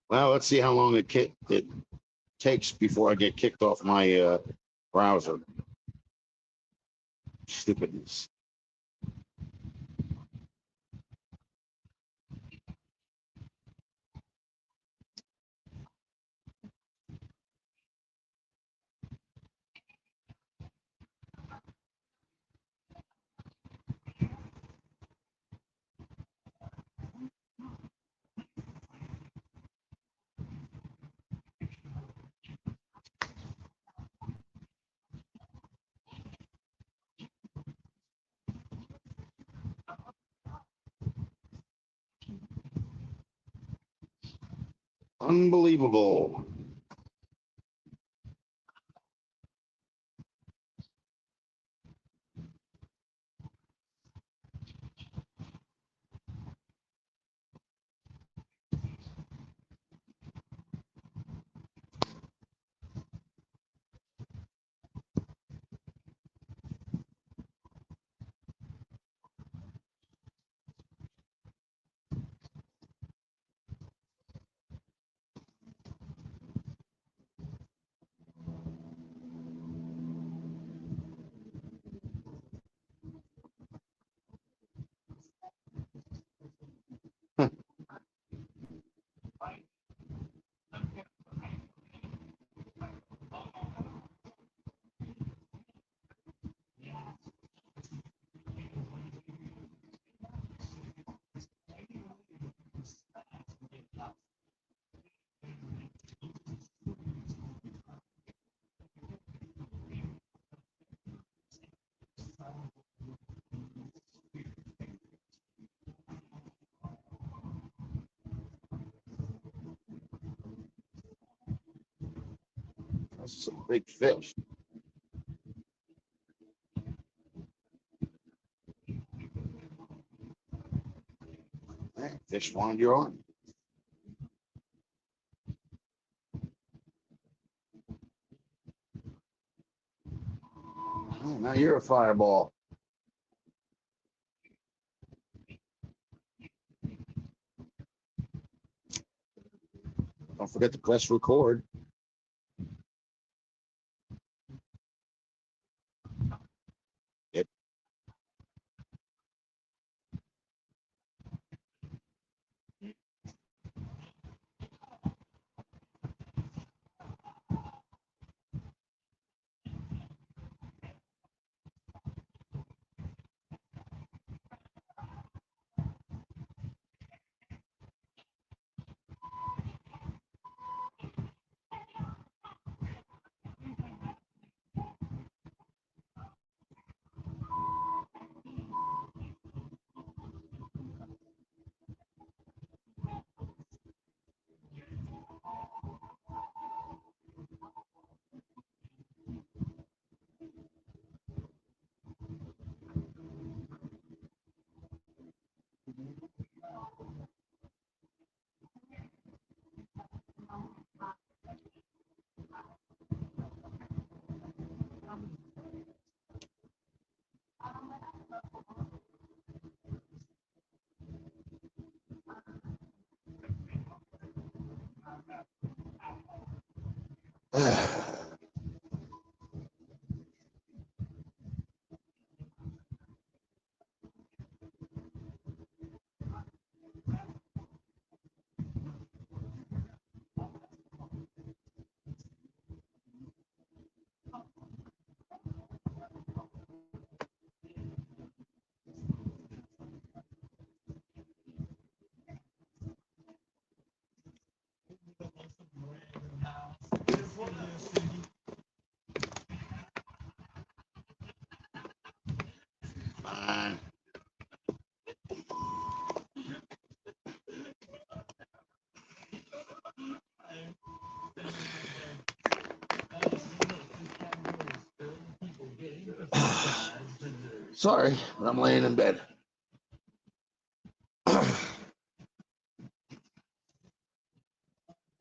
Well, let's see how long it takes before I get kicked off my browser. Stupidness. Unbelievable. That's some big fish. Hey, fish wanted your arm. Oh, now you're a fireball. Don't forget to press record. Yep. Fine. Sorry, I'm laying in bed.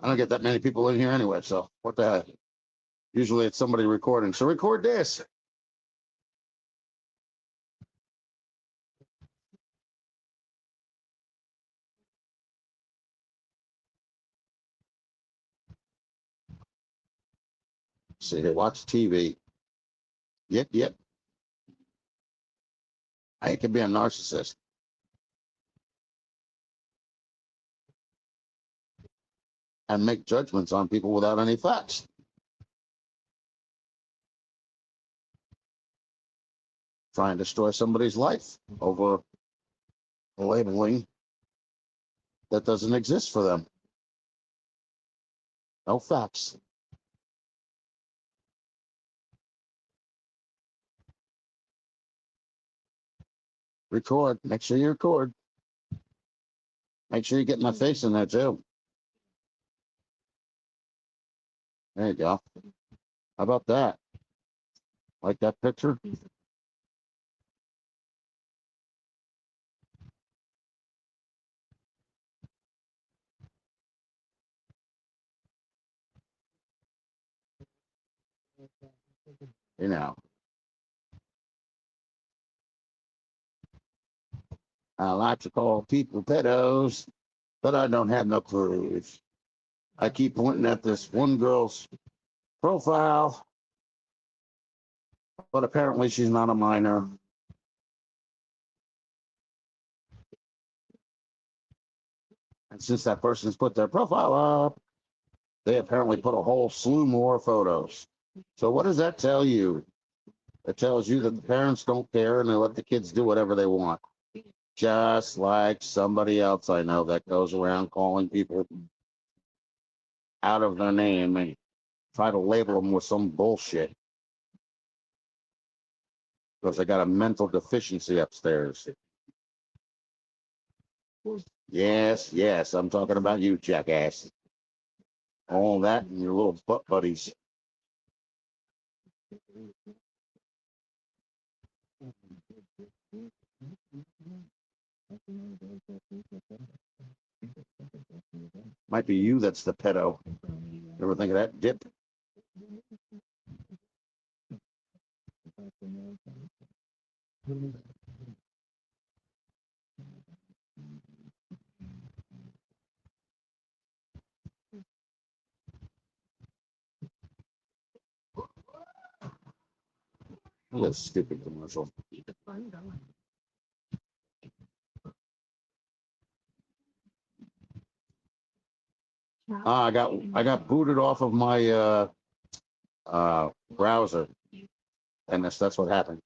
I don't get that many people in here anyway, so what the heck? Usually it's somebody recording. So record this. Sit here, watch TV. Yep. I can be a narcissist and make judgments on people without any facts. Try and destroy somebody's life over a labeling that doesn't exist for them. No facts. Record. Make sure you record. Make sure you get my face in there too. There you go. How about that? Like that picture? You know, I like to call people pedos, but I don't have no proof. I keep pointing at this one girl's profile, but apparently she's not a minor. And since that person's put their profile up, they apparently put a whole slew more photos. So what does that tell you? It tells you that the parents don't care and they let the kids do whatever they want. Just like somebody else I know that goes around calling people out of their name and try to label them with some bullshit because they got a mental deficiency upstairs. Yes, I'm talking about you, jackass. All that and your little butt buddies. Might be you that's the pedo. Ever think of that, dip? Look at this stupid commercial. I got booted off of my browser, and that's what happened.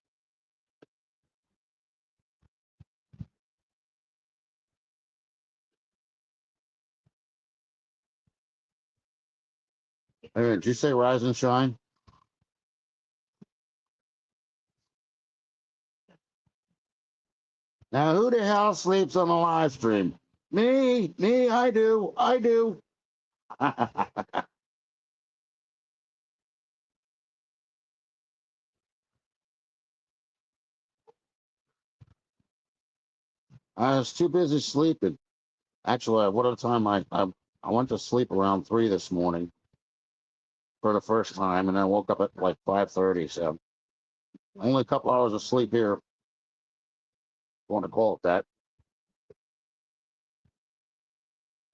Hey, did you say rise and shine? Now, who the hell sleeps on a live stream? Me, I do. I was too busy sleeping. Actually, what a time I went to sleep around 3 this morning for the first time, and I woke up at like 5:30. So only a couple hours of sleep here. If you want to call it that.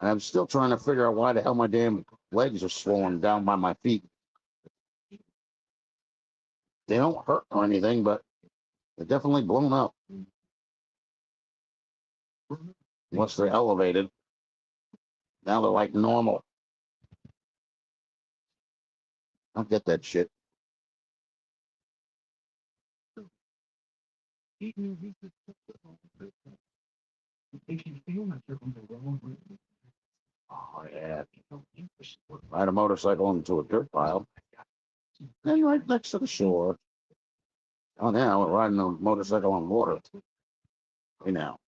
And I'm still trying to figure out why the hell my damn legs are swollen down by my feet. They don't hurt or anything, but they're definitely blown up. Once they're elevated, now they're like normal. I don't get that shit. Oh, yeah. Ride a motorcycle into a dirt pile. Then right next to the shore. Oh, yeah, we're riding a motorcycle on water. You know.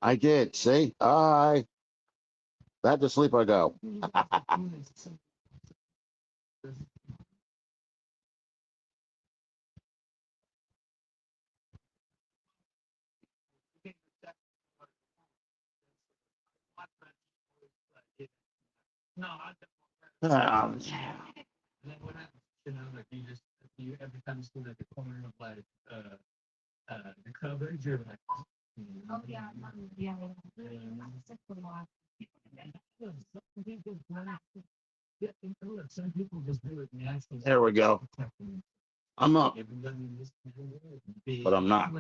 I did. See? Back to sleep I go. Um, There we go. I'm up, but I'm not.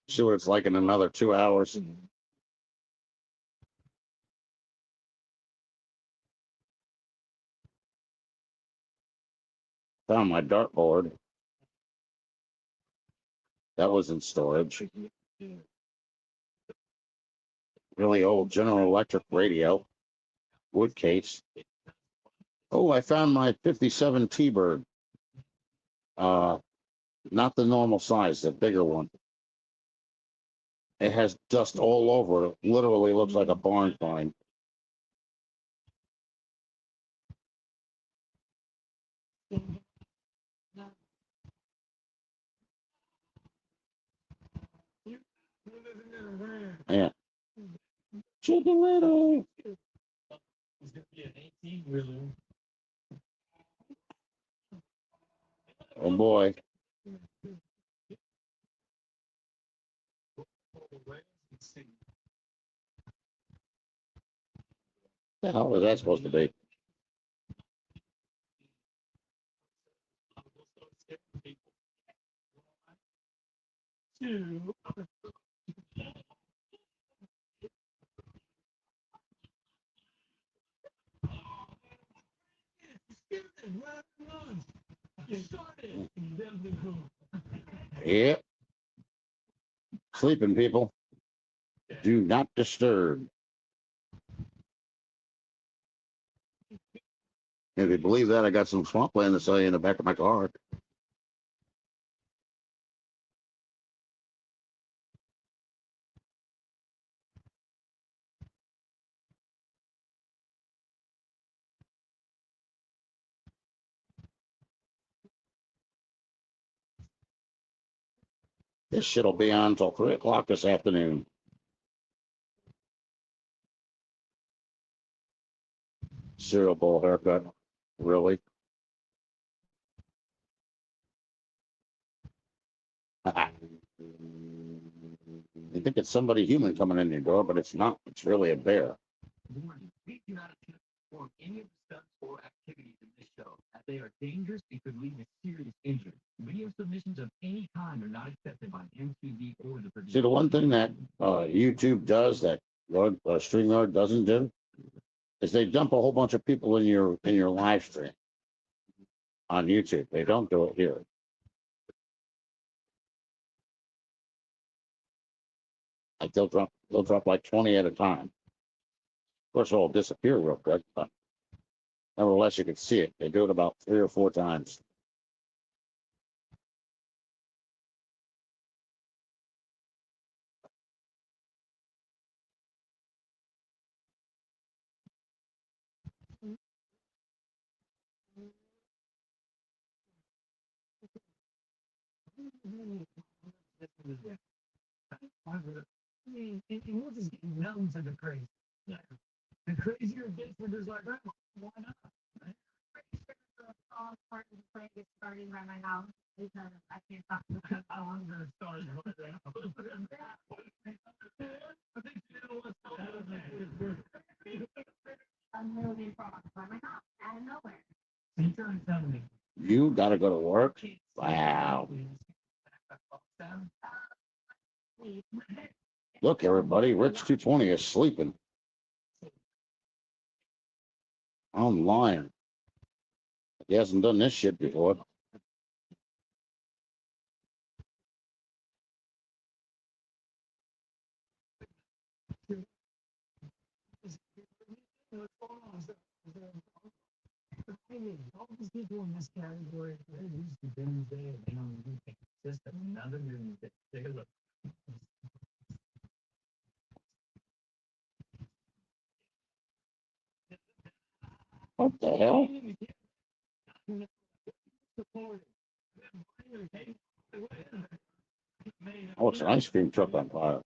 See what it's like in another 2 hours. Found my dartboard. That was in storage. Really old General Electric radio, wood case. Oh, I found my 57 T-Bird. Not the normal size, the bigger one. It has dust all over it. Literally looks like a barn find. Yeah. Chicken Little. Oh boy. The hell is that supposed to be? Yep. Sleeping people. Do not disturb. If you believe that, I got some swampland to sell you in the back of my car. This shit'll be on until 3 o'clock this afternoon. Cereal bowl haircut. Really? You think it's somebody human coming in your door, but it's not. It's really a bear. See, the one thing that YouTube does that StreamYard doesn't do is they dump a whole bunch of people in your live stream on YouTube. They don't do it here. Like they'll drop like 20 at a time. Of course, it'll disappear real quick, but nevertheless, you can see it. They do it about 3 or 4 times. You got to go to work? Wow. Look, everybody, Rich 220 is sleeping. I'm lying. He hasn't done this shit before. What the hell? Oh, it's an ice cream truck on fire.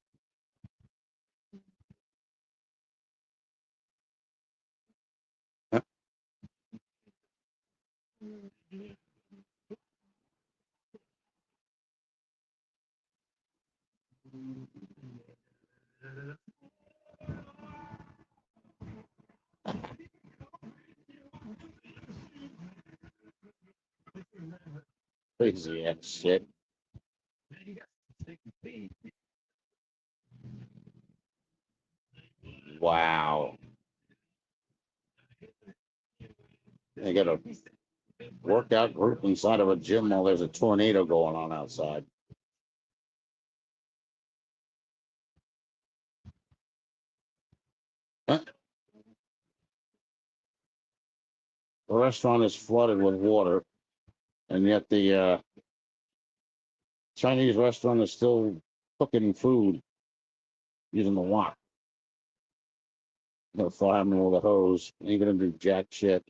Crazy ass shit. Wow. They got a workout group inside of a gym while there's a tornado going on outside. Huh? The restaurant is flooded with water, and yet the Chinese restaurant is still cooking food using the wok. The fireman with a hose. Ain't gonna do jack shit.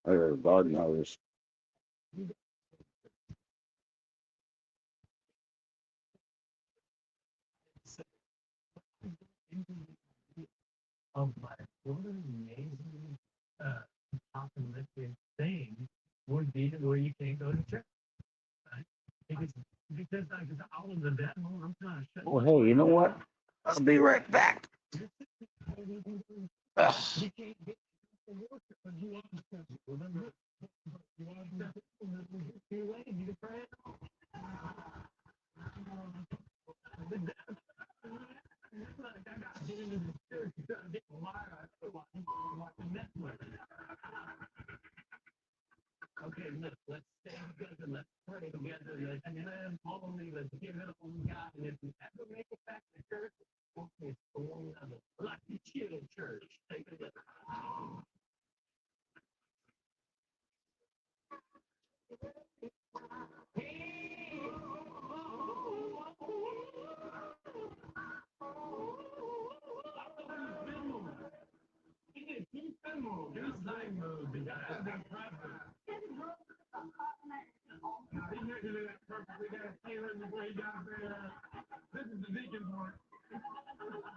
Or a garden hose. Well, hey, you know what? I'll be right back. Ugh.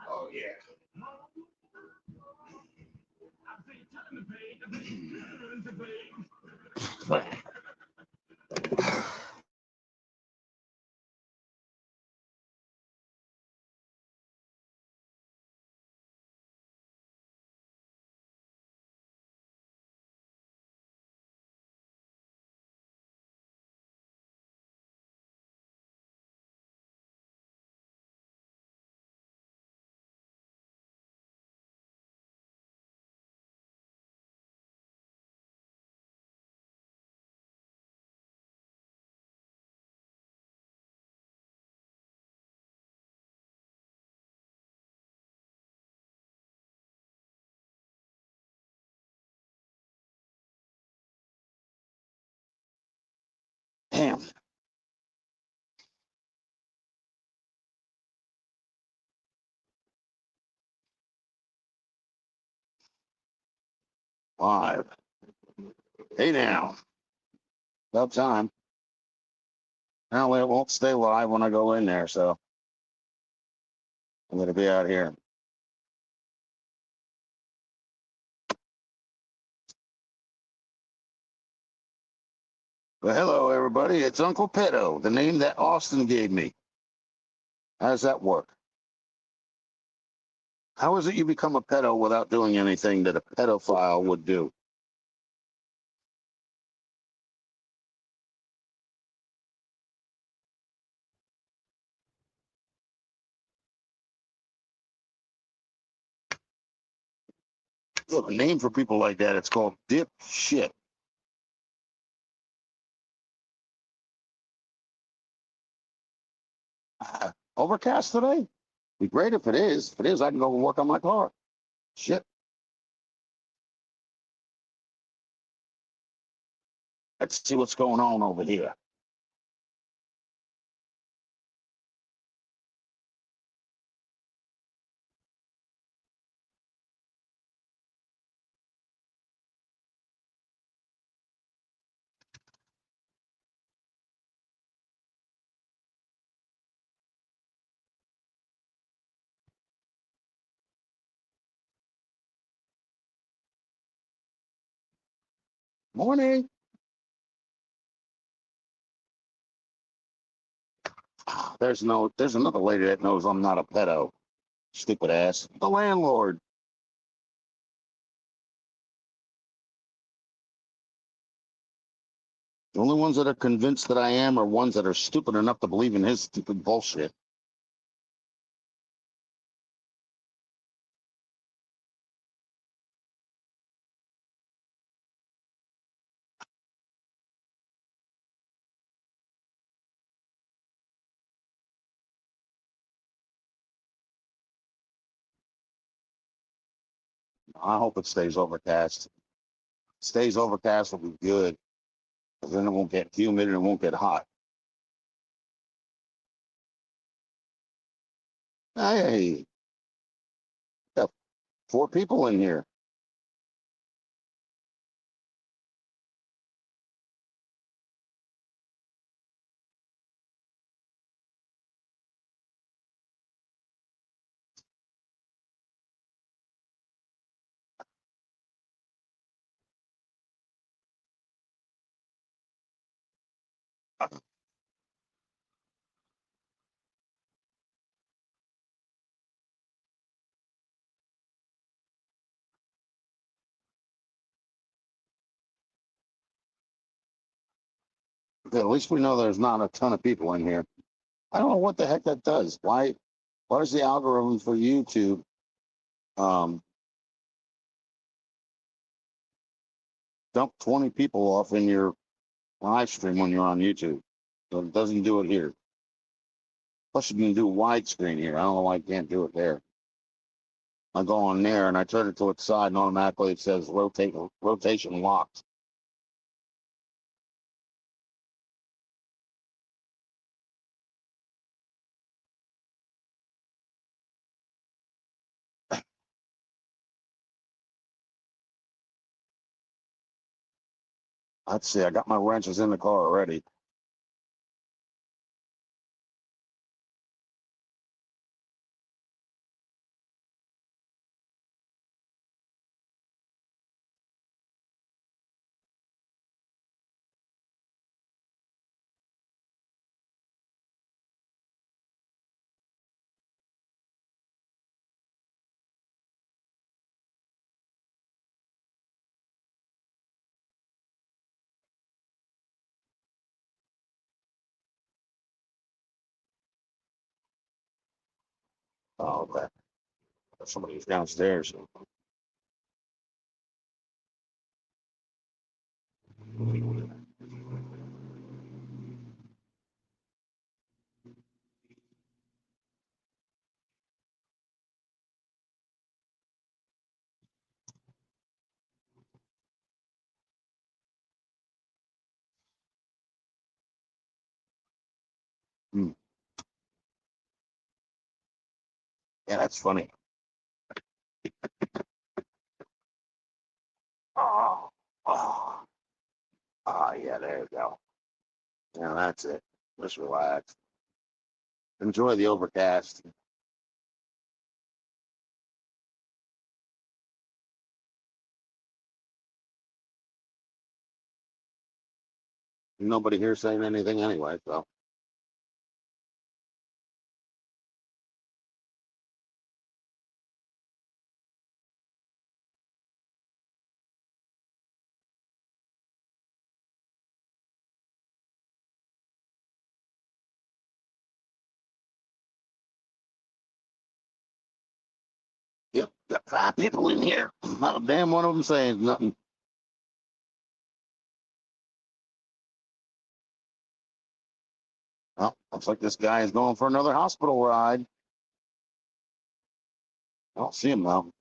Oh yeah. Damn. Live. Hey now. About time. Apparently it won't stay live when I go in there, so I'm gonna be out here. Well, hello everybody. It's Uncle Pedo, the name that Austin gave me. How does that work? How is it you become a pedo without doing anything that a pedophile would do? Look, a name for people like that, it's called dip shit. Overcast today? Be great if it is. If it is, I can go and work on my car. Shit. Let's see what's going on over here. Morning. There's another lady that knows I'm not a pedo. Stupid ass. The landlord. The only ones that are convinced that I am are ones that are stupid enough to believe in his stupid bullshit. I hope it stays overcast. Stays overcast will be good. Because then it won't get humid and it won't get hot. Hey, got 4 people in here. Okay, at least we know there's not a ton of people in here. I don't know what the heck that does. Why does the algorithm for YouTube um, dump 20 people off in your live stream when you're on YouTube? So it doesn't do it here. Plus, you can do widescreen here. I don't know why I can't do it there. I go on there and I turn it to its side, and automatically it says rotation locked. Let's see. I got my wrenches in the car already. Oh, okay. Somebody's downstairs. Hmm. Yeah, that's funny. Oh, oh, yeah, there you go. Yeah, that's it. Just relax. Enjoy the overcast. Nobody here saying anything anyway, so. Yep, got 5 people in here. Not a damn one of them saying nothing. Well, looks like this guy is going for another hospital ride. I don't see him though.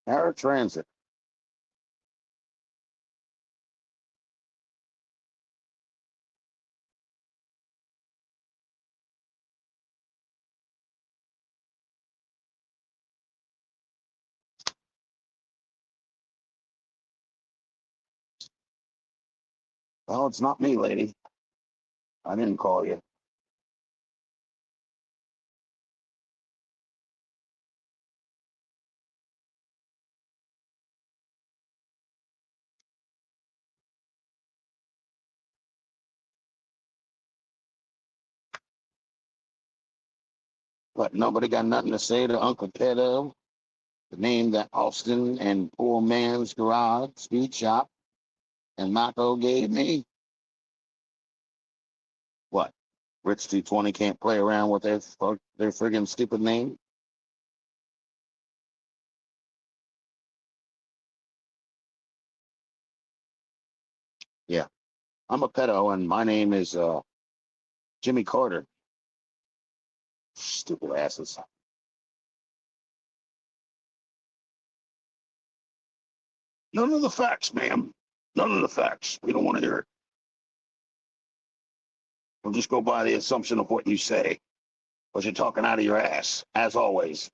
Paratransit. Well, it's not me, lady. I didn't call you. But nobody got nothing to say to Uncle Pedo, the name that Austin and Poor Man's Garage Speed Shop and Marco gave me. What? Rich 220 can't play around with their friggin' stupid name? Yeah. I'm a pedo, and my name is Jimmy Carter. Stupid asses. None of the facts, ma'am. None of the facts. We don't want to hear it. We'll just go by the assumption of what you say, because you're talking out of your ass, as always.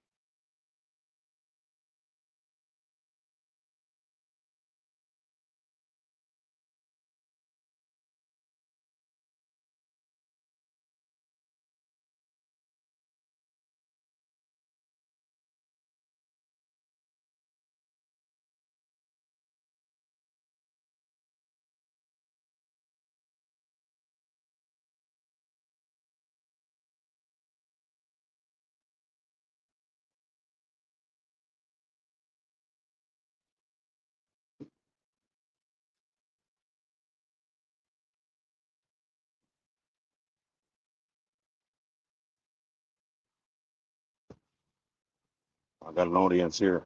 I got an audience here.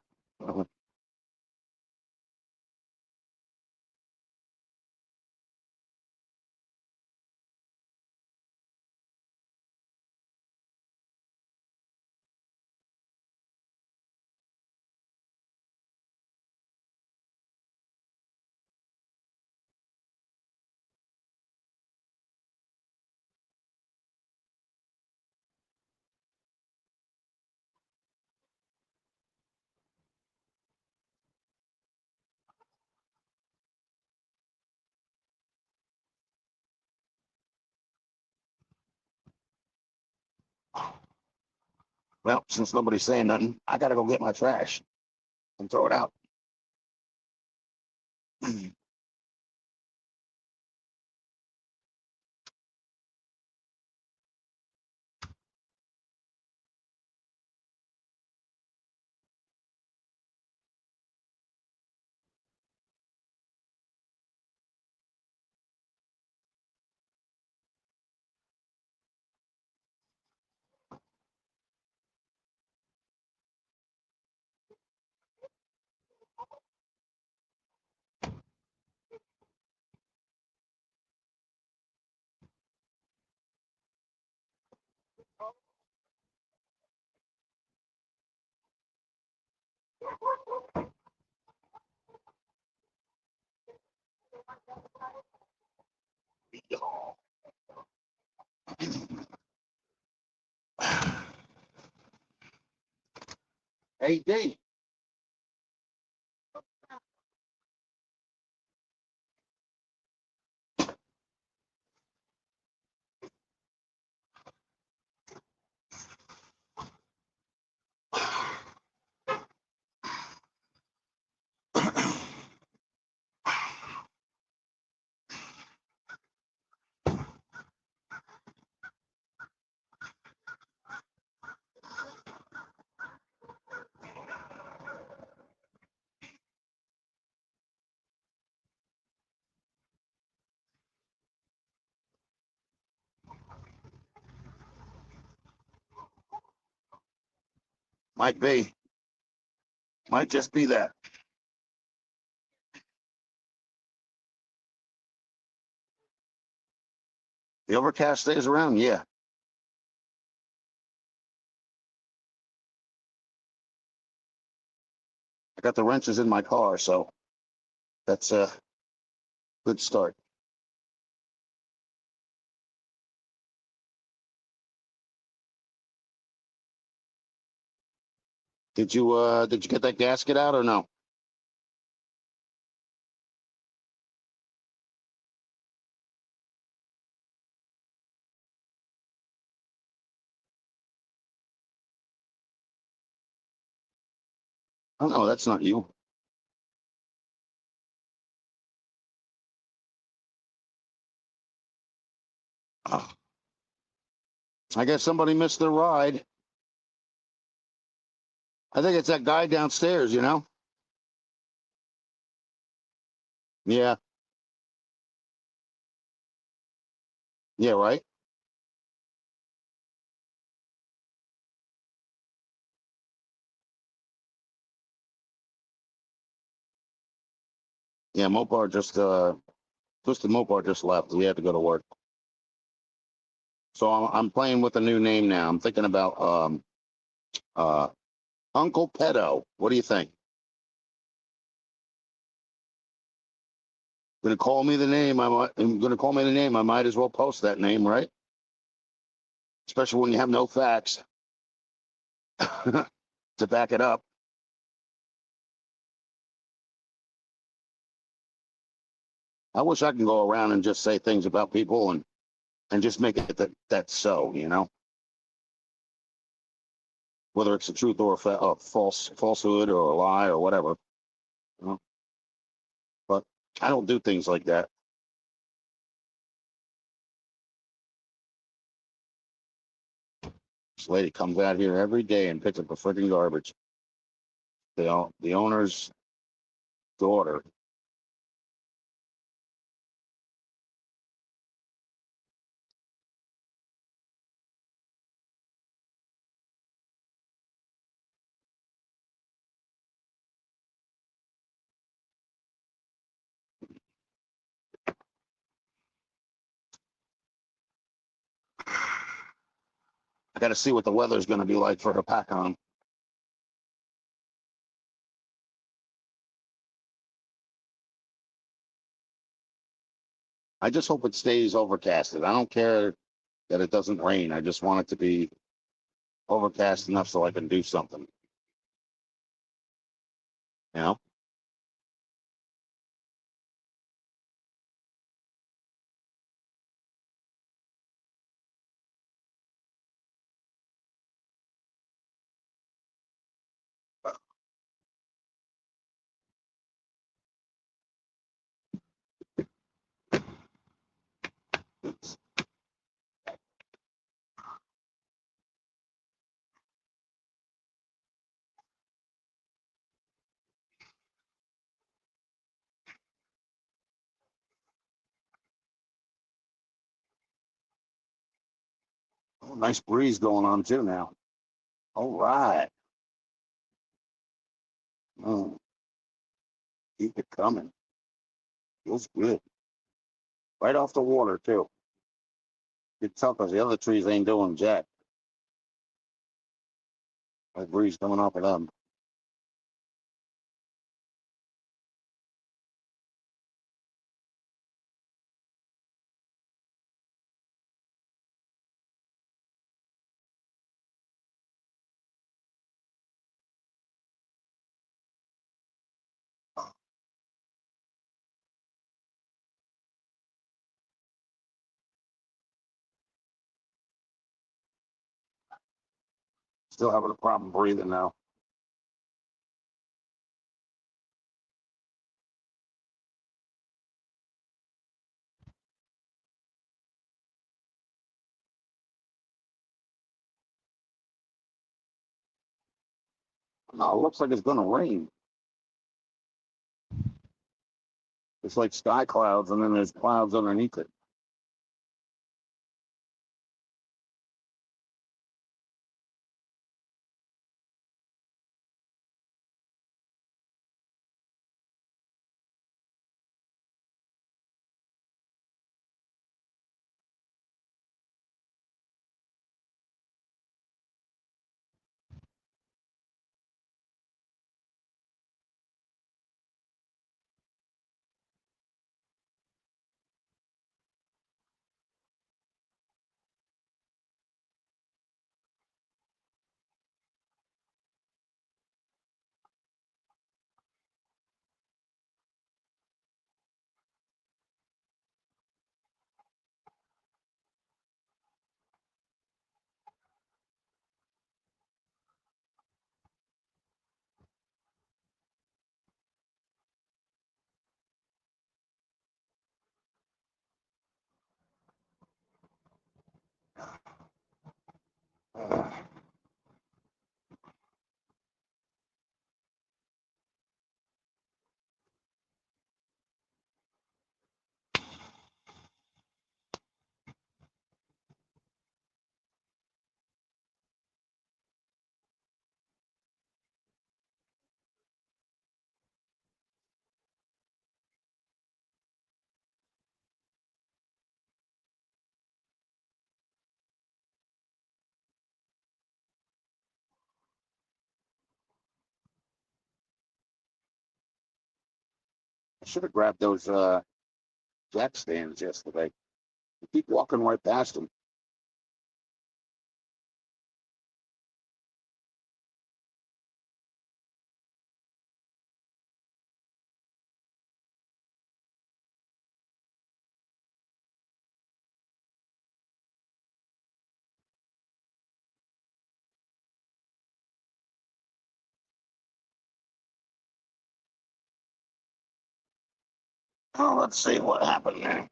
Well, since nobody's saying nothing, I gotta go get my trash and throw it out. Hey, D. Might be. Might just be that. The overcast stays around, yeah. I got the wrenches in my car, so that's a good start. Did you get that gasket out or no? Oh no, that's not you. Oh, I guess somebody missed their ride. I think it's that guy downstairs, you know? Yeah, yeah, right. Yeah, Mopar just Twisted Mopar just left. We had to go to work. So I'm playing with a new name now. I'm thinking about uh Uncle Pedo. What do you think? Gonna call me the name. I'm gonna call me the name. I might as well post that name, right? Especially when you have no facts to back it up. I wish I can go around and just say things about people and just make it that's so, you know, whether it's the truth or a falsehood or a lie or whatever. You know? But I don't do things like that. This lady comes out here every day and picks up the freaking garbage. The owner's daughter. I got to see what the weather's going to be like for her pack on. I just hope it stays overcasted. I don't care that it doesn't rain. I just want it to be overcast enough so I can do something. You know, oh, nice breeze going on too now. All right. Mm, keep it coming. Feels good. Right off the water too. It's tough because the other trees ain't doing jack. That breeze coming off of them. Still having a problem breathing now. No, it looks like it's gonna rain. It's like sky clouds, and then there's clouds underneath it. should have grabbed those jack stands yesterday. I keep walking right past them. Oh, let's see what happened there.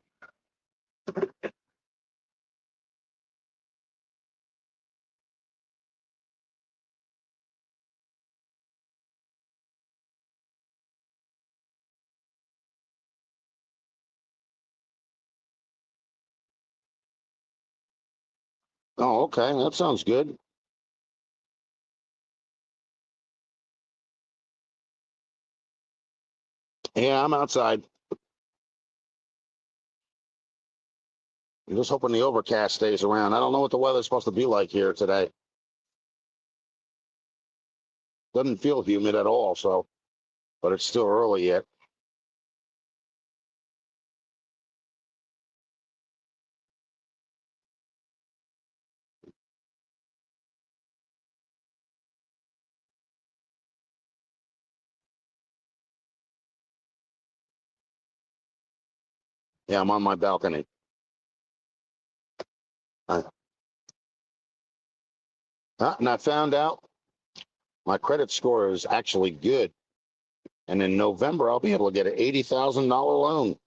Oh, okay. That sounds good. Yeah, I'm outside. I'm just hoping the overcast stays around. I don't know what the weather's supposed to be like here today. Doesn't feel humid at all, so, but it's still early yet. Yeah, I'm on my balcony. Uh, and I found out my credit score is actually good. And in November, I'll be able to get an $80,000 loan.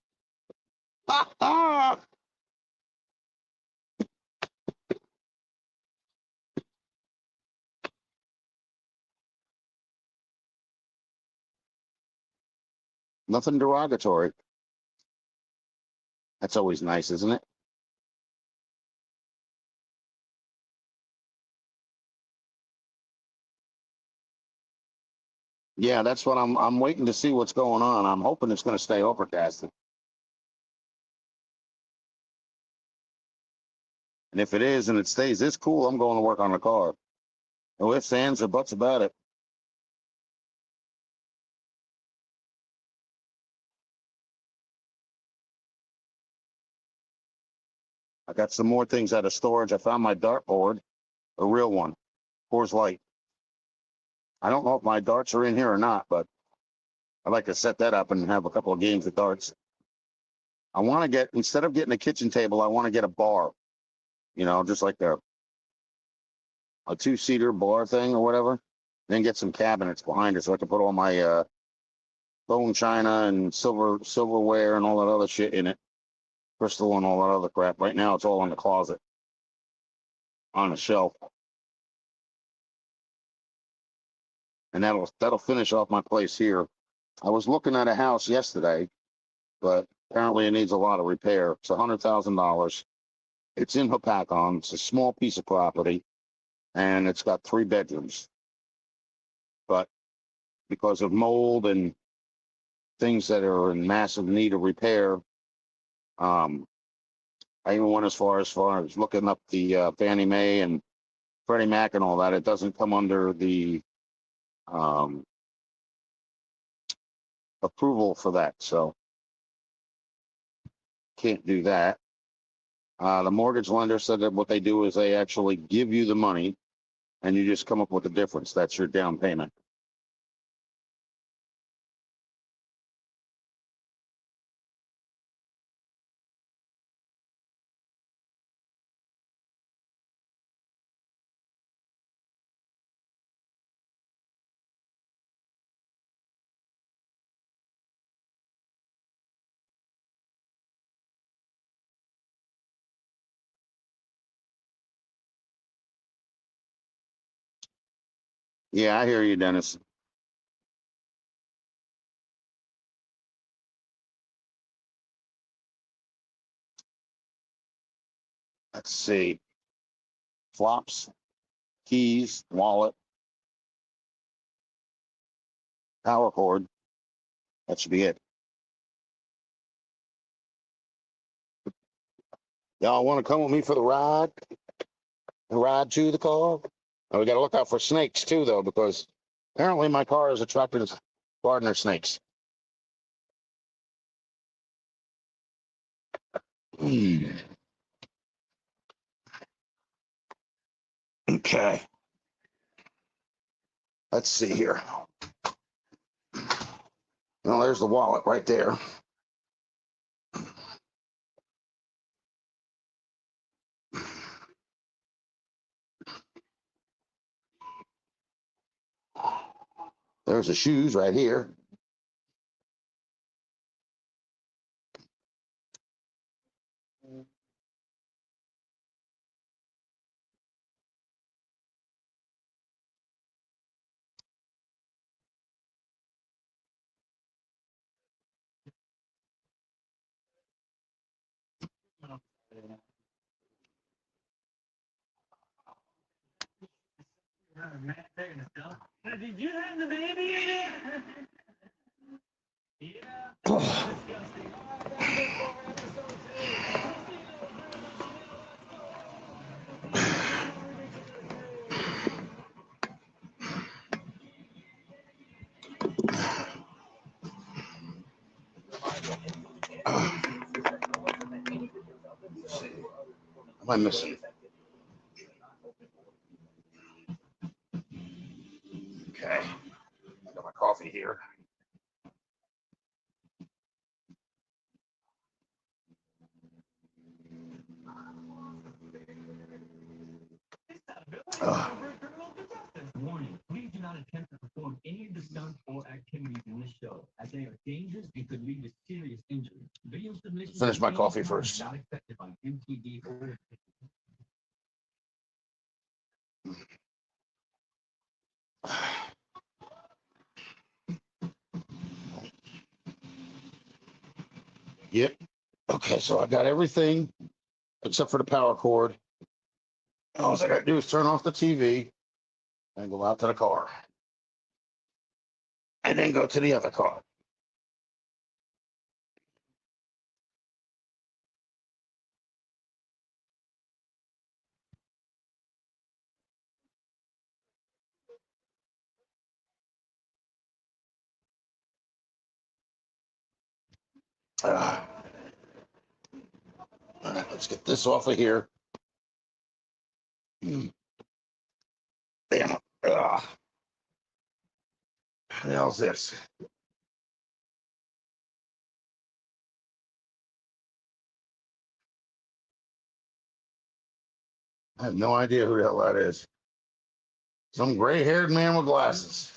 Nothing derogatory. That's always nice, isn't it? Yeah, that's what I'm waiting to see what's going on. I'm hoping it's going to stay overcast. And if it is and it stays this cool, I'm going to work on the car. No ifs, ands, or buts about it. I got some more things out of storage. I found my dartboard, a real one, Coors Light. I don't know if my darts are in here or not, but I'd like to set that up and have a couple of games of darts. I want to get, instead of getting a kitchen table, I want to get a bar, just like a two-seater bar thing or whatever. Then get some cabinets behind it so I can put all my bone china and silverware and all that other shit in it, crystal and all that other crap. Right now, it's all in the closet on a shelf, and that'll finish off my place here. I was looking at a house yesterday, but apparently it needs a lot of repair. It's $100,000. It's in Hopatcong. It's a small piece of property, and it's got 3 bedrooms. But because of mold and things that are in massive need of repair, um, I even went as far as looking up the Fannie Mae and Freddie Mac and all that. It doesn't come under the um, approval for that, so can't do that. The mortgage lender said that what they do is they actually give you the money, and you just come up with the difference. That's your down payment. Yeah, I hear you, Dennis. Let's see. Flops, keys, wallet, power cord. That should be it. Y'all want to come with me for the ride? The ride to the car? And we got to look out for snakes too, though, because apparently my car is attracted to gardener snakes. Okay. Let's see here. Well, there's the wallet right there. There's the shoes right here. Did you have the baby in it? Yeah. Disgusting. Am I missing? Okay. I got my coffee here. Warning, please do not attempt to perform any of the stunts or activities in this show, as they are dangerous and could lead to serious injury. Video submissions Finish my coffee first. not accepted by MTV or Yep. Okay, so I got everything except for the power cord. All I got to do is turn off the TV and go out to the car. And then go to the other car. All right, let's get this off of here. Damn it. What the hell's this? I have no idea who the hell that is. Some gray haired man with glasses.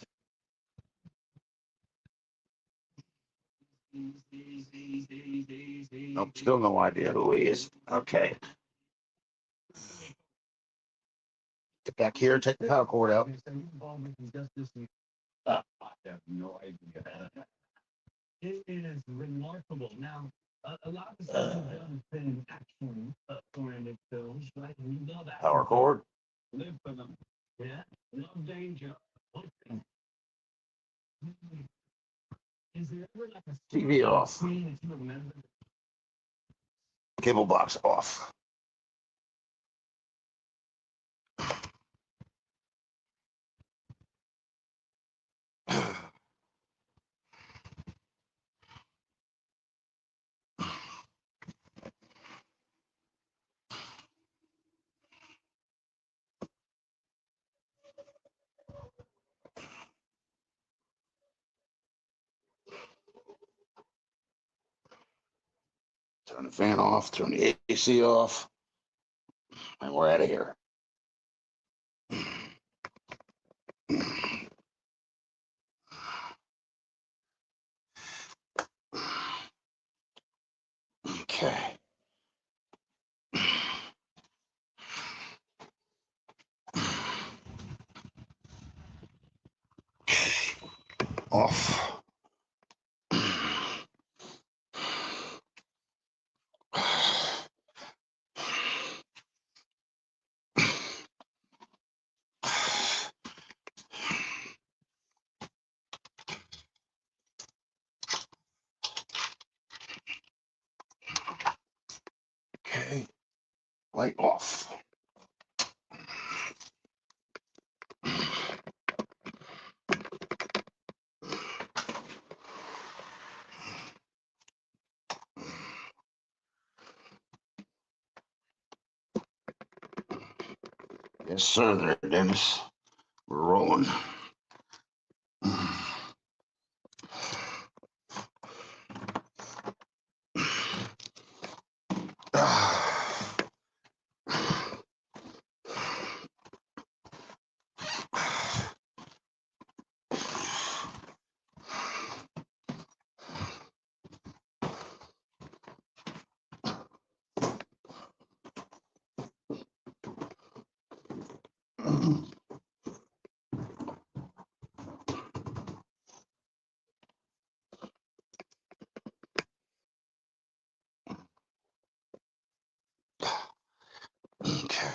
Nope, still no idea who he is. Okay. Get back here, take the power cord out. I have no idea. It is remarkable. Now, a lot of the stuff has been action-oriented films, right? We love action. Power cord. Live for them. Yeah, no danger. Okay. Is there ever like a TV off. scene that you remember? Cable box off. Turn the fan off, turn the AC off, and we're out of here. Okay. Off. Okay. Light off. Yes, sir, there, Dennis. We're rolling. Okay.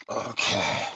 Okay.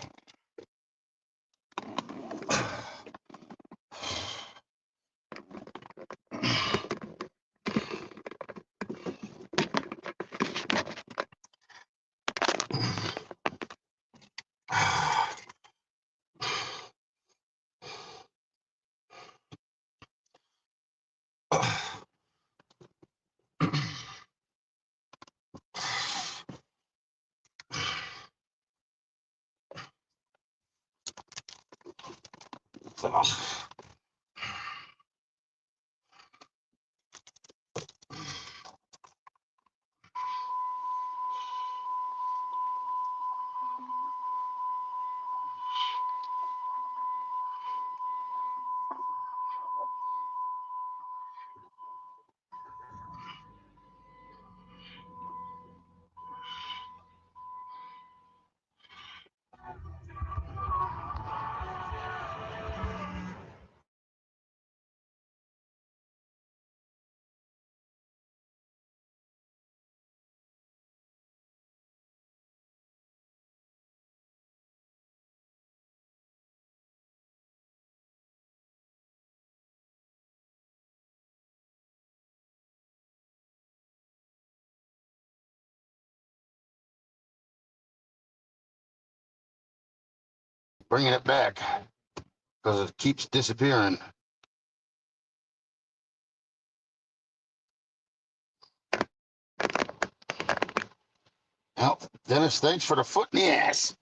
Bringing it back because it keeps disappearing. Well, Dennis, thanks for the foot in the ass.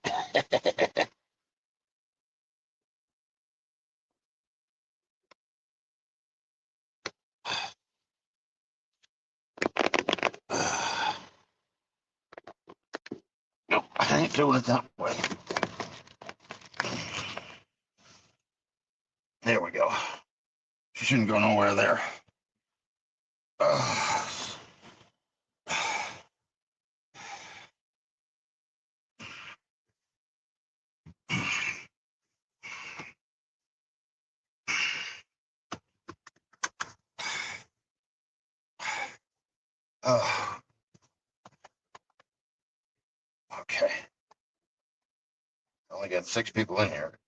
No, I ain't doing it that way. There we go. She shouldn't go nowhere there. Okay. Only got 6 people in here.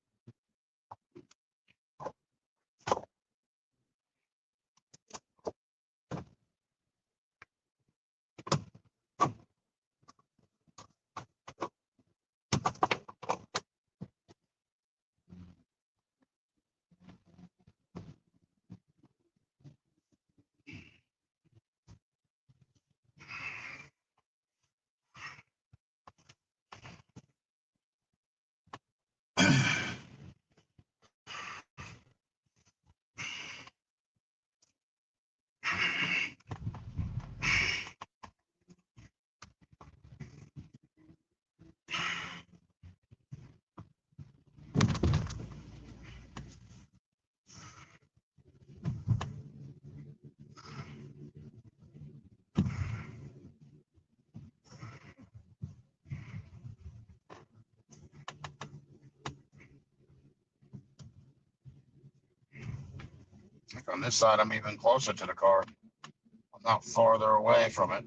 Like on this side, I'm even closer to the car. I'm not farther away from it.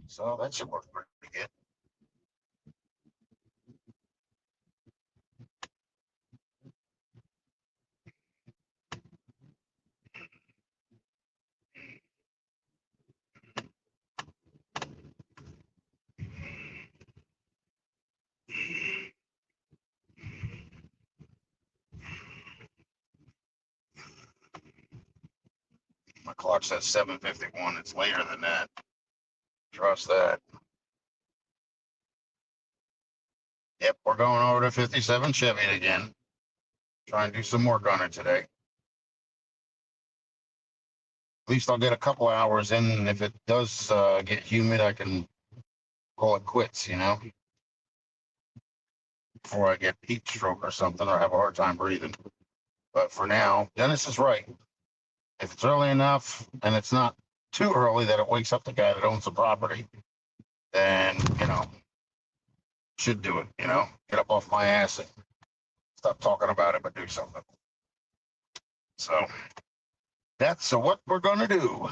So that should work pretty good. My clock says 7:51. It's later than that. Trust that. Yep, we're going over to 57 Chevy again. Try and do some work on it today. At least I'll get a couple hours in, and if it does get humid, I can call it quits, before I get heat stroke or something or have a hard time breathing. But for now, Dennis is right. If it's early enough and it's not too early that it wakes up the guy that owns the property, then, should do it, get up off my ass and stop talking about it, but do something. So that's what we're going to do.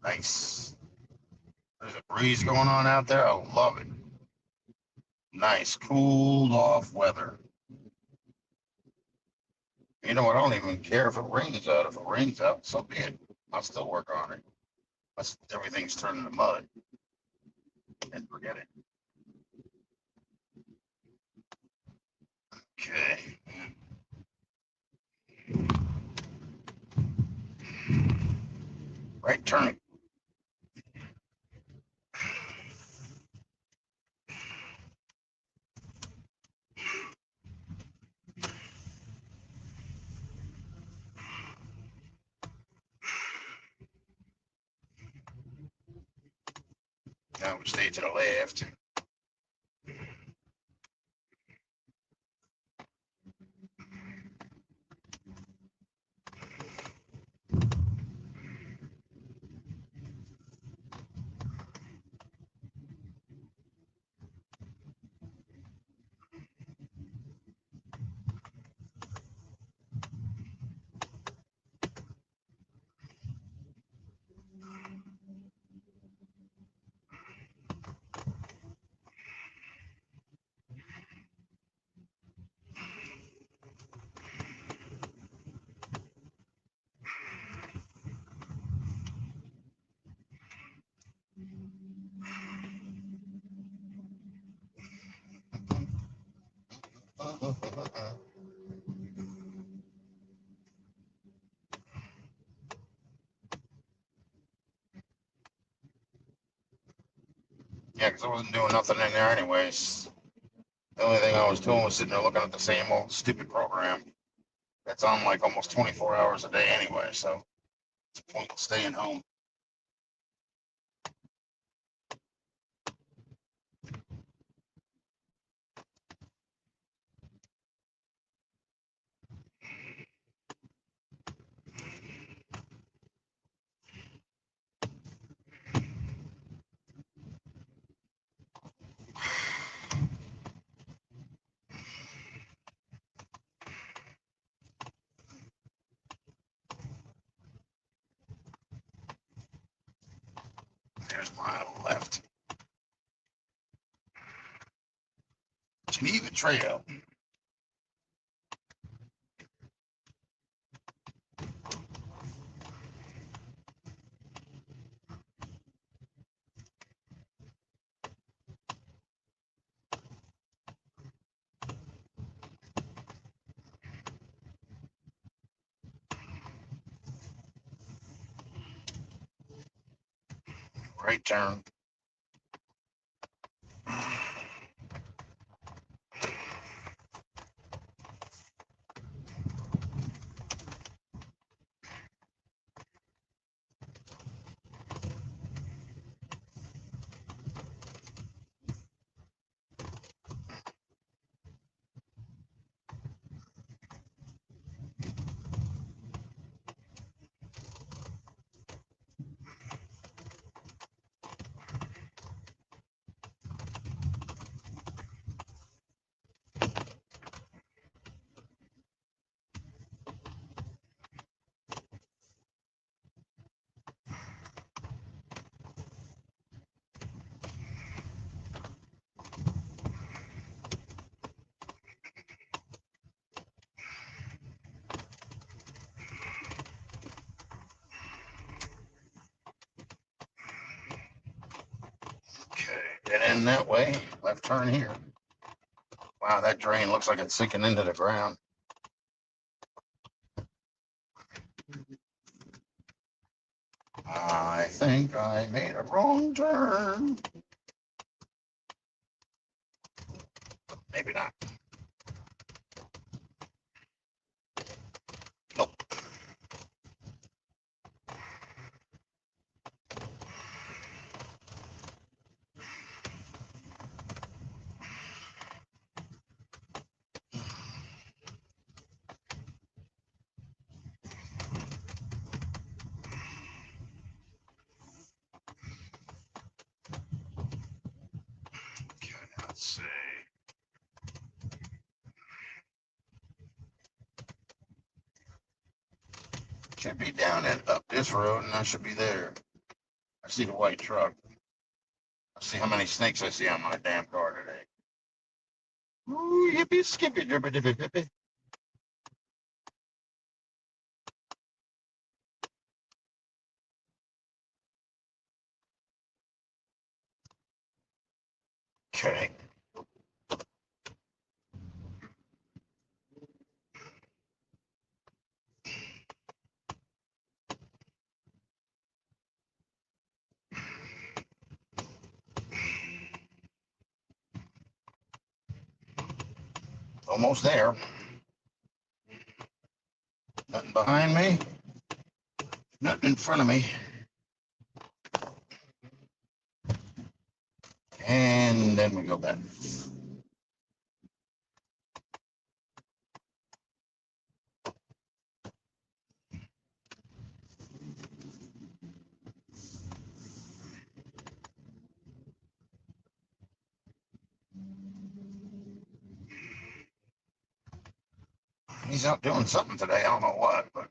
Nice. There's a breeze going on out there. I love it. Nice, cooled off weather. You know what? I don't even care if it rains out. If it rains out, so be it. I'll still work on it. Unless everything's turning to mud. And forget it. Okay. Right turn. Now we stay to the left. Yeah, because I wasn't doing nothing in there anyways. The only thing I was doing was sitting there looking at the same old stupid program that's on like almost 24 hours a day anyway. So it's a point of staying home. There's mine on the left. Geneva Trail. Right turn. Okay, get in that way. Left turn here. Wow, that drain looks like it's sinking into the ground. I think I made a wrong turn. Maybe not. Nope. Okay, let's see. Should be down and up this road, and I should be there. I see the white truck. I see how many snakes I see on my damn car today. Ooh, yippee, skippy, drippy, dippy, dippy. Okay. Almost there. Nothing behind me. Nothing in front of me. And then we go back. He's out doing something today. I don't know what, but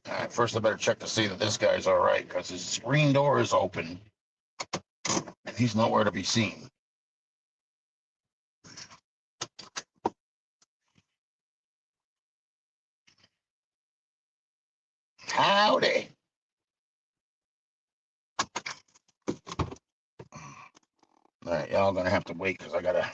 all right, first I better check to see that this guy's all right because his screen door is open and he's nowhere to be seen. Howdy. All right, y'all gonna have to wait because I gotta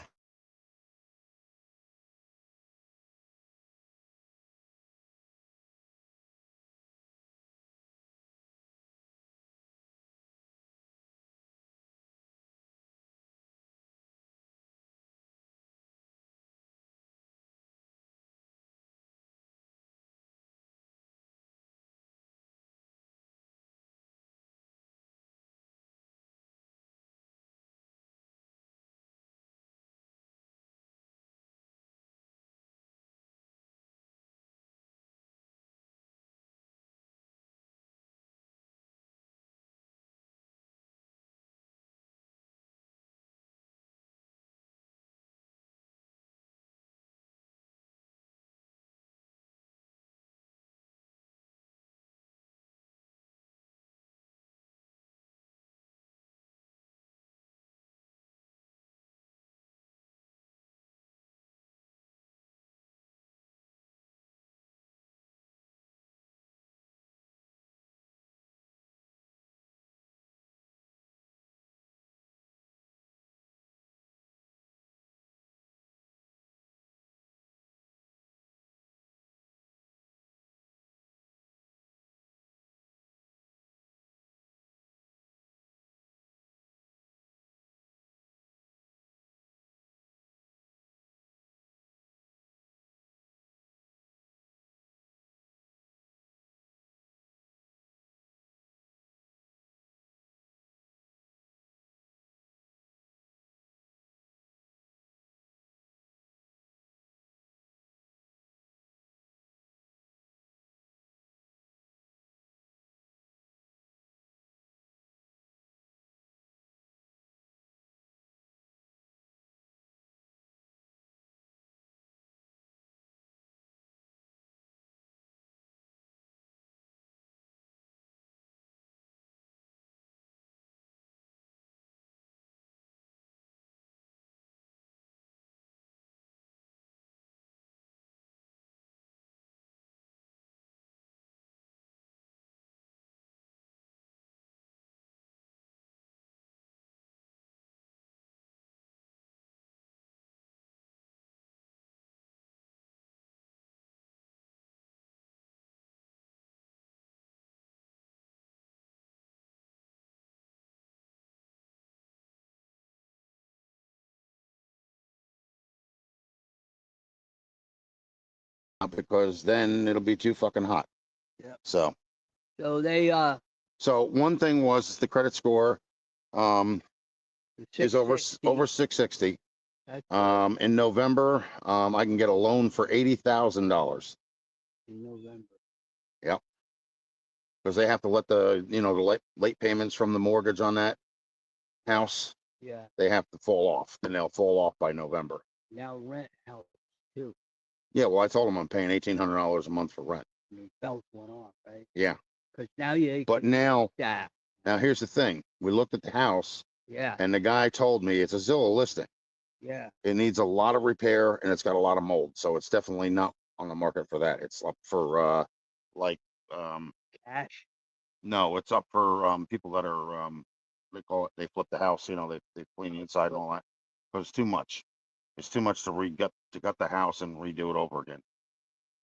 out because then it'll be too fucking hot. Yeah. So, So they so one thing was the credit score, the is over 660, 660. that's good, In November, I can get a loan for $80,000 in November. because they have to let the, you know, the late payments from the mortgage on that house, Yeah. they have to fall off, and they'll fall off by November. Now rent helps too. Yeah, well, I told them I'm paying $1,800 a month for rent. The belts went off, right? Yeah, Because now you but can now, that. here's the thing. We looked at the house, Yeah. and the guy told me it's a Zillow listing. Yeah. It needs a lot of repair, and it's got a lot of mold, so it's definitely not on the market for that. It's up for like Cash. no, it's up for people that are they call it, they flip the house, you know, they clean the inside and all that. But it's too much. It's too much to gut the house and redo it over again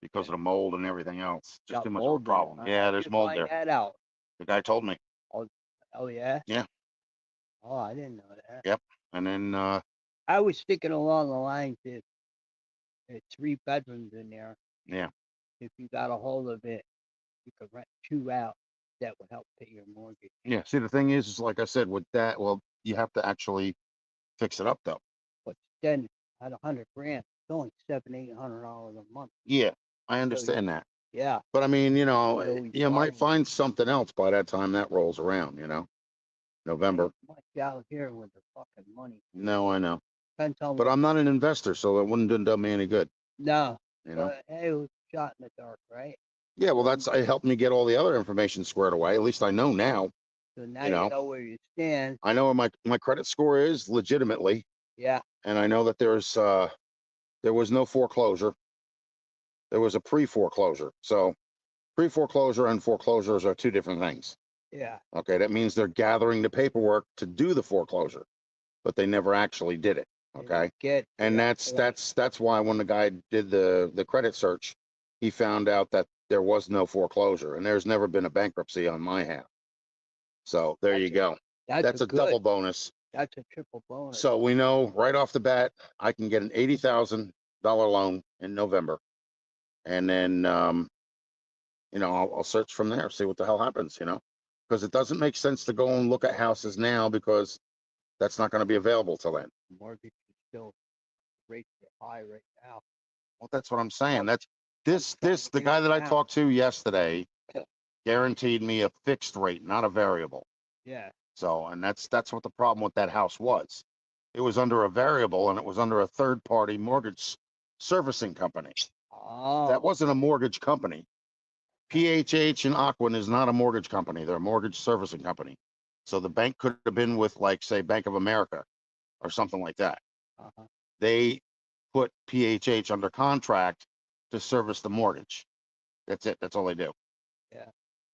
because of the mold and everything else. Just Got too much of a mold there, problem. huh? Yeah, How'd there's you mold find there. that out? The guy told me. Oh yeah. Yeah. Oh, I didn't know that. Yep. And then I was thinking along the lines if it's 3 bedrooms in there. yeah. If you got a hold of it, you could rent 2 out. That would help pay your mortgage. Yeah. See, the thing is like I said, with that, well, you have to actually fix it up though. But then at 100 grand, it's only $700-800 a month. Yeah, I understand that. Yeah. But I mean, you know, Really you might starting. find something else by that time that rolls around, you know. November. Much out here with the fucking money. No, I know. Depends on But I'm not an investor, so it wouldn't have done me any good, no. you know. But hey, it was a shot in the dark, right? Yeah, well, it helped me get all the other information squared away. At least I know now. So now You know. where you stand. I know what my credit score is legitimately, Yeah. and I know that there was no foreclosure. There was a pre-foreclosure. So pre-foreclosure and foreclosures are two different things. Yeah. Okay, that means they're gathering the paperwork to do the foreclosure, but they never actually did it. Okay. And that's why when the guy did the credit search, he found out that there was no foreclosure and there's never been a bankruptcy on my half. So there you go. That's a double bonus. That's a triple bonus. So we know right off the bat, I can get an $80,000 loan in November. And then, you know, I'll search from there, see what the hell happens, you know, because it doesn't make sense to go and look at houses now because that's not going to be available till then. Mortgage is still rates are high right now. Well, that's what I'm saying. The guy that I talked to yesterday guaranteed me a fixed rate, not a variable. Yeah. So, and that's what the problem with that house was. It was under a variable and it was under a third party mortgage servicing company. Oh. That wasn't a mortgage company. PHH and Aquin is not a mortgage company. They're a mortgage servicing company. So the bank could have been with, like, say, Bank of America or something like that. Uh-huh. They put PHH under contract to service the mortgage. That's it. That's all they do. Yeah.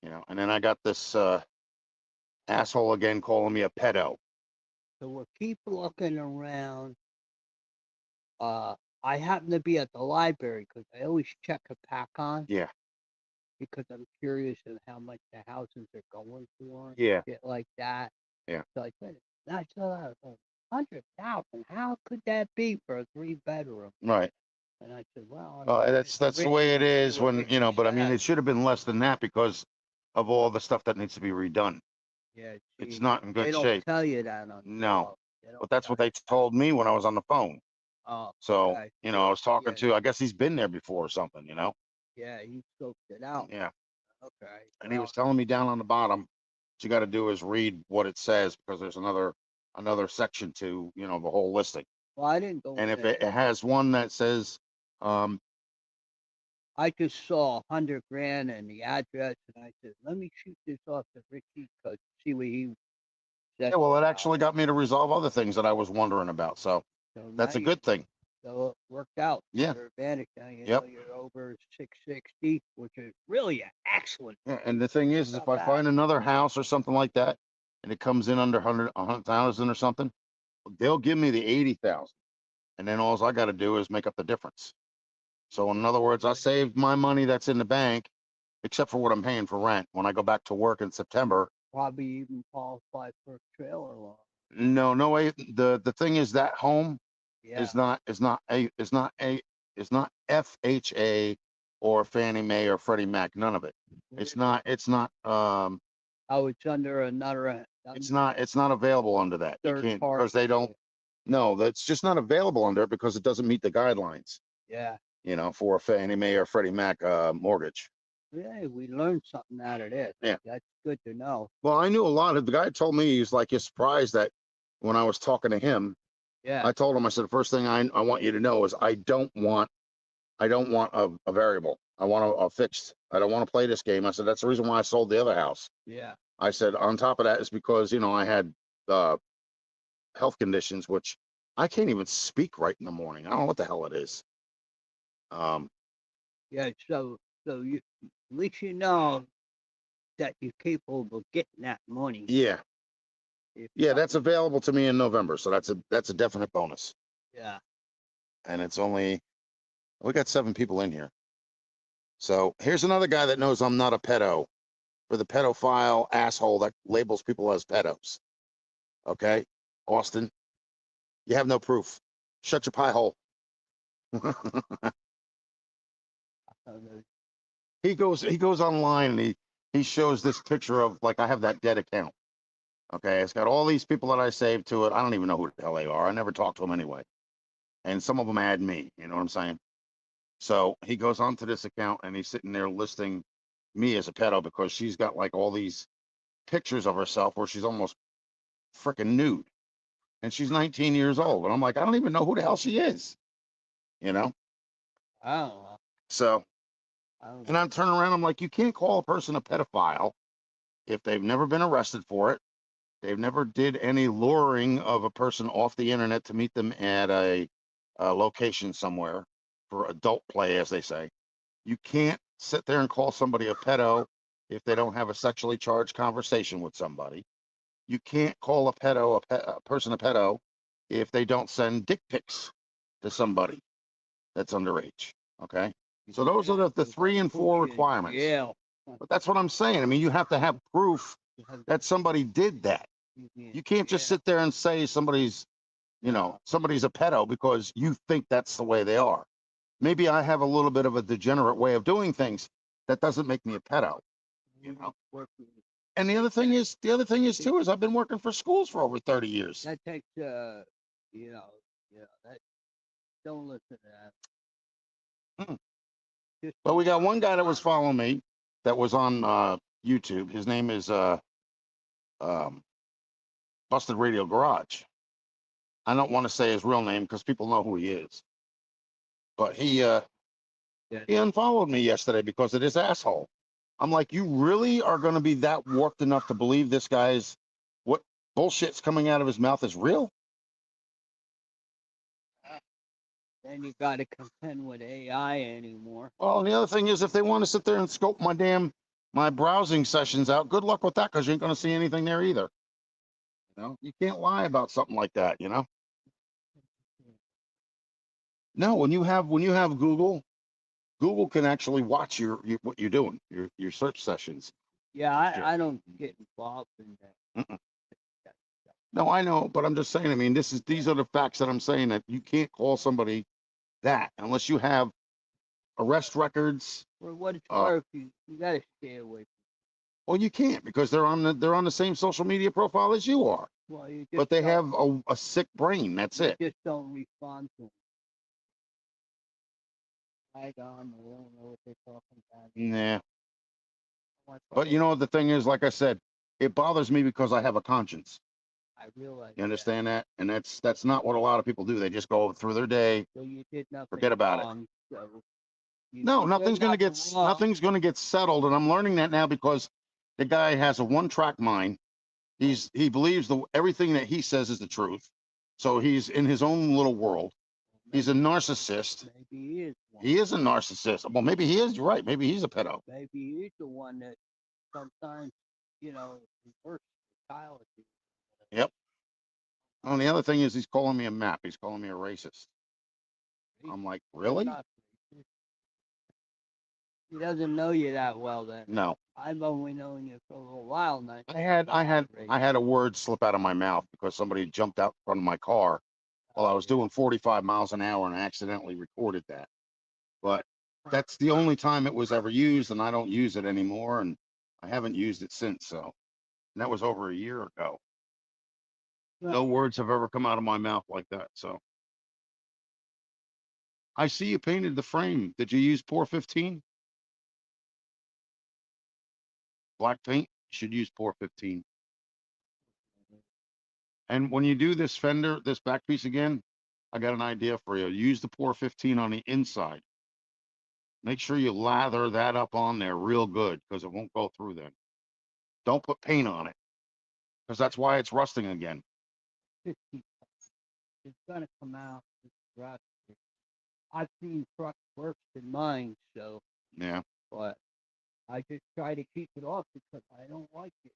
You know, and then I got this asshole again calling me a pedo. So we'll keep looking around. I happen to be at the library because I always check a pack on. Yeah. Because I'm curious of how much the houses are going for. Yeah. Shit like that. Yeah. So I said, that's 100,000. How could that be for a 3-bedroom? Right. And I said, well, that's the way it is when, you know, but I mean, it should have been less than that because of all the stuff that needs to be redone. Yeah. It's not in good they don't shape. tell you that on No. But that's what they told me when I was on the phone. Oh. So, Okay. you know, I was talking to, I guess he's been there before or something, you know? Yeah, he scoped it out. Yeah. Okay. And he was telling me down on the bottom, what you got to do is read what it says because there's another section to, you know, the whole listing. Well, I didn't go. And if it has one that says, I just saw 100 grand and the address, and I said, let me shoot this off to Ricky because see what he said. yeah, well, it actually got me to resolve other things that I was wondering about. So that's a good thing. So it worked out. Yeah. Your advantage now, you know, you're over 660, which is really excellent. Yeah, and the thing is if I find another house or something like that, and it comes in under 100,000 or something, they'll give me the 80,000, and then all I got to do is make up the difference. So in other words, I saved my money that's in the bank, except for what I'm paying for rent. When I go back to work in September, probably even qualify for a trailer loan. No way. The thing is that home is not FHA or Fannie Mae or Freddie Mac. None of it. It's not. Oh, it's under another. It's not available under that. You Third can't party. because they don't. No, that's just not available under it because it doesn't meet the guidelines. Yeah. For a Fannie Mae or Freddie Mac mortgage. Yeah, we learned something out of this. Yeah. That's good to know. Well, I knew a lot of the guy told me he's like he's surprised that when I was talking to him, Yeah. I told him I said the first thing I want you to know is I don't want a variable. I want a fixed. I don't want to play this game. I said that's the reason why I sold the other house. Yeah. I said on top of that is because I had health conditions which I can't even speak right in the morning. I don't know what the hell it is. Yeah. So you at least you know that you're capable of getting that money. Yeah. If Yeah, that's available to me in November, so that's a definite bonus. Yeah. And it's only we got 7 people in here. So here's another guy that knows I'm not a pedo, for the pedophile asshole that labels people as pedos. Okay, Austin, you have no proof. Shut your pie hole. He goes online and he shows this picture of like I have that dead account. Okay, it's got all these people that I saved to it. I don't even know who the hell they are. I never talk to them anyway. And some of them add me. You know what I'm saying? So he goes onto this account and he's sitting there listing me as a pedo because she's got like all these pictures of herself where she's almost freaking nude. And she's 19 years old. And I'm like, I don't even know who the hell she is. You know? I don't know. So, I don't and I'm turning around, I'm like, you can't call a person a pedophile if they've never been arrested for it. They've never did any luring of a person off the internet to meet them at a location somewhere for adult play, as they say. You can't sit there and call somebody a pedo if they don't have a sexually charged conversation with somebody. You can't call a pedo a person a pedo if they don't send dick pics to somebody that's underage. Okay, so those are the 3 and 4 requirements. Yeah. But that's what I'm saying. I mean, you have to have proof that somebody did that. You can't just sit there and say somebody's a pedo because you think that's the way they are. Maybe I have a little bit of a degenerate way of doing things. That doesn't make me a pedo. And the other thing is too is I've been working for schools for over 30 years. That takes that don't listen to that. But we got one guy that was following me that was on YouTube. His name is Busted Radio Garage. I don't want to say his real name because people know who he is. But he unfollowed me yesterday because of this asshole. I'm like, you really are going to be that warped enough to believe this guy's what bullshit's coming out of his mouth is real? Then you got to contend with AI anymore. Well, and the other thing is, if they want to sit there and scope my browsing sessions out, good luck with that because you ain't going to see anything there either. You can't lie about something like that. No, when you have Google can actually watch what you're doing, your search sessions. Yeah, I don't get involved in that. Mm-mm. No, I know, but I'm just saying. I mean, these are the facts that I'm saying that you can't call somebody that unless you have arrest records. For what it's worth, you got to stay away. Well, you can't because they're on the same social media profile as you are. Well, you just but they have a sick brain. That's it. Just don't respond to them. I don't know what they're talking about. Nah. But the thing is, like I said, it bothers me because I have a conscience. I realize. You understand that? And that's not what a lot of people do. They just go through their day. So you did nothing forget about wrong, it. So No, nothing's going to get settled, and I'm learning that now because the guy has a one-track mind. He believes everything that he says is the truth. So he's in his own little world. He's a narcissist. Maybe he is one. He is a narcissist. Well, maybe he is. You're right. Maybe he's a pedo. Maybe he's the one that sometimes, reverses psychology. Yep. Oh, and the other thing is he's calling me a map. He's calling me a racist. I'm like, really? He doesn't know you that well then. No. I've only known you for a little while now. I had a word slip out of my mouth because somebody jumped out in front of my car while I was doing 45 miles an hour and I accidentally recorded that. But that's the only time it was ever used, and I don't use it anymore, and I haven't used it since. So, and that was over a year ago. No words have ever come out of my mouth like that. So, I see you painted the frame. Did you use Pour 15? Black paint? You should use Pour 15. And when you do this fender, this back piece again, I got an idea for you. Use the Pour 15 on the inside. Make sure you lather that up on there real good because it won't go through then. Don't put paint on it because that's why it's rusting again. 50. It's gonna come out. It's rusty. I've seen trucks worse than mine, so Yeah. but I just try to keep it off because I don't like it.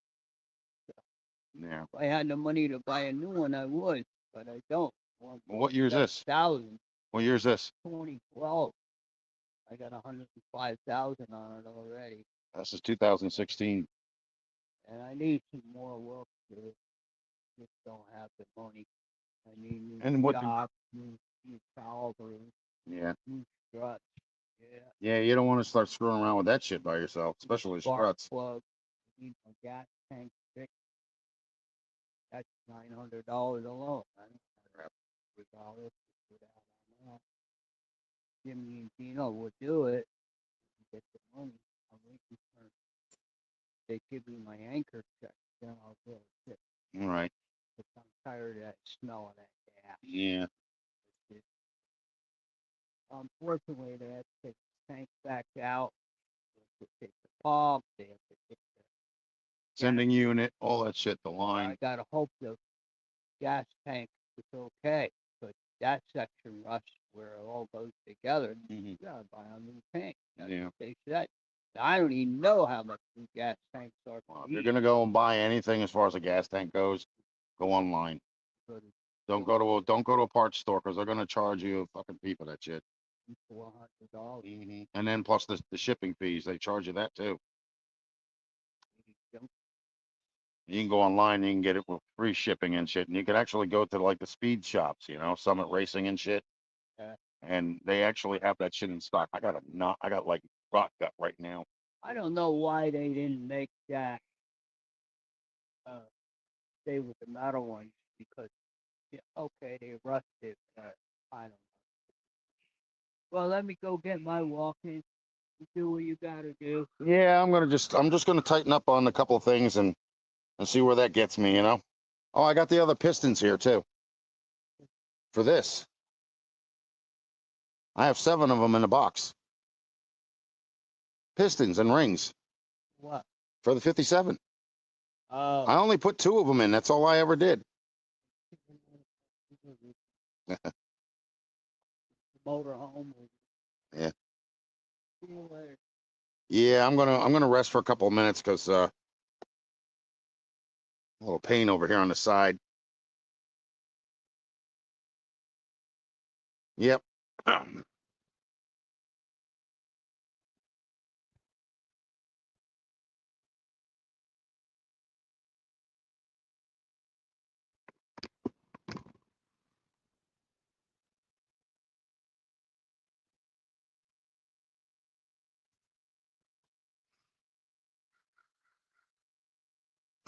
Yeah. If I had the money to buy a new one, I would, but I don't. Well, what year is this? 1,000, What year is this? 2012. I got 105,000 on it already, This is 2016. and I need some more work to it. Just don't have the money. I need new And what? shocks, new calibers, Yeah. new struts. Yeah. Yeah. You don't want to start screwing around with that shit by yourself, especially Spark struts. plug. I need my gas tank fixed. That's $900 alone. I don't have $100 to put out on that. Jimmy and Gino would do it. Get the money. I'll wait for they give me my anchor check, then I'll get it. All right. But I'm tired of that smell of that gas. Yeah. Unfortunately, they have to take the tank back out. They have to take the pump. They have to take the Sending unit, all that shit, the I line. gotta hope the gas tank is okay, but that section rusts where it all goes together. Mhm. You gotta buy a new tank. That's Yeah. what they said. I don't even know how much new gas tanks are. Well, if you're gonna go and buy anything as far as a gas tank goes, go online. Don't go to a parts store because they're gonna charge you a fucking fee for that shit. $400. And then plus the shipping fees, they charge you that too. You can go online, you can get it with free shipping and shit, and you can actually go to like the speed shops, Summit Racing and shit. Yeah. And they actually have that shit in stock. I got like rot gut right now. I don't know why they didn't make that stay with the metal ones because okay, they rusted, but I don't know. Well, let me go get my walking. You do what you gotta do. Yeah, I'm just gonna tighten up on a couple of things and see where that gets me, Oh, I got the other pistons here too. For this. I have 7 of them in a box. Pistons and rings What? for the 57. Oh. I only put 2 of them in. That's all I ever did. Motorhome. Yeah. See you later. Yeah, I'm gonna rest for a couple of minutes because a little pain over here on the side. Yep.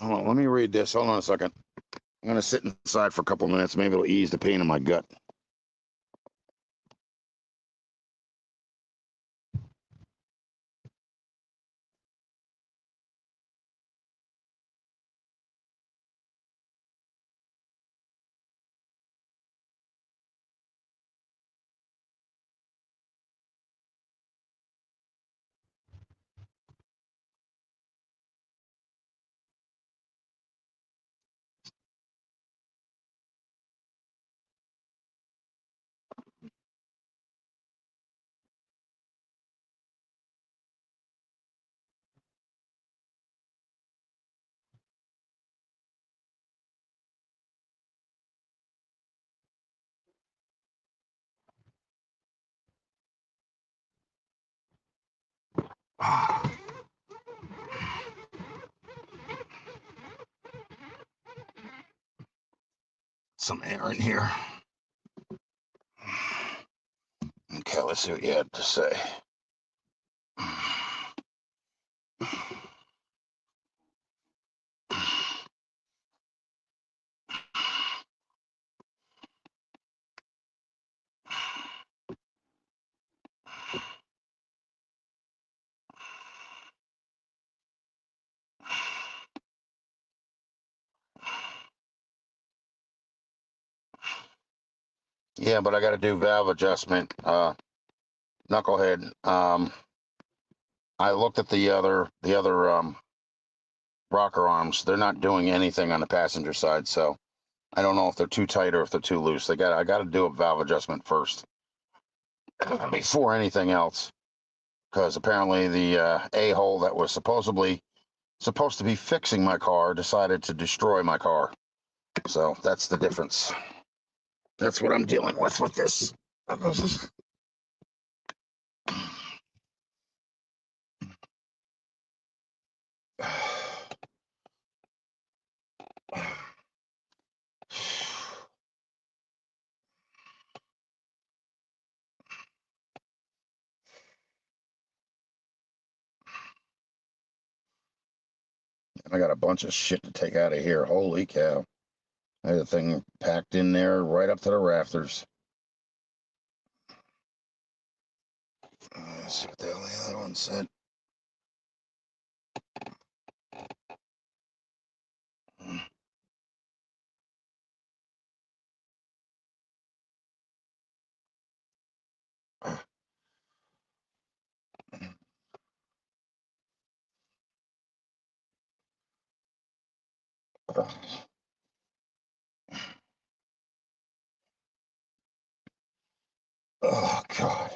Hold on, let me read this. Hold on a second. I'm gonna sit inside for a couple of minutes. Maybe it'll ease the pain in my gut. Some air in here. Okay, let's see what you had to say. Yeah, but I got to do valve adjustment. Knucklehead. I looked at the other rocker arms. They're not doing anything on the passenger side, so I don't know if they're too tight or if they're too loose. I got to do a valve adjustment first before anything else, because apparently the a-hole that was supposed to be fixing my car decided to destroy my car. So that's the difference. That's what I'm dealing with this. I got a bunch of shit to take out of here. Holy cow. I had the thing packed in there right up to the rafters. Let's see what the hell the other one said. Oh, God.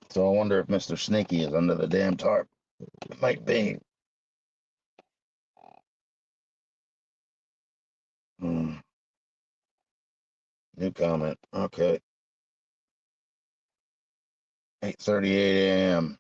So I wonder if Mr. Sneaky is under the damn tarp. It might be. Hmm. New comment. Okay. 8:38 a.m.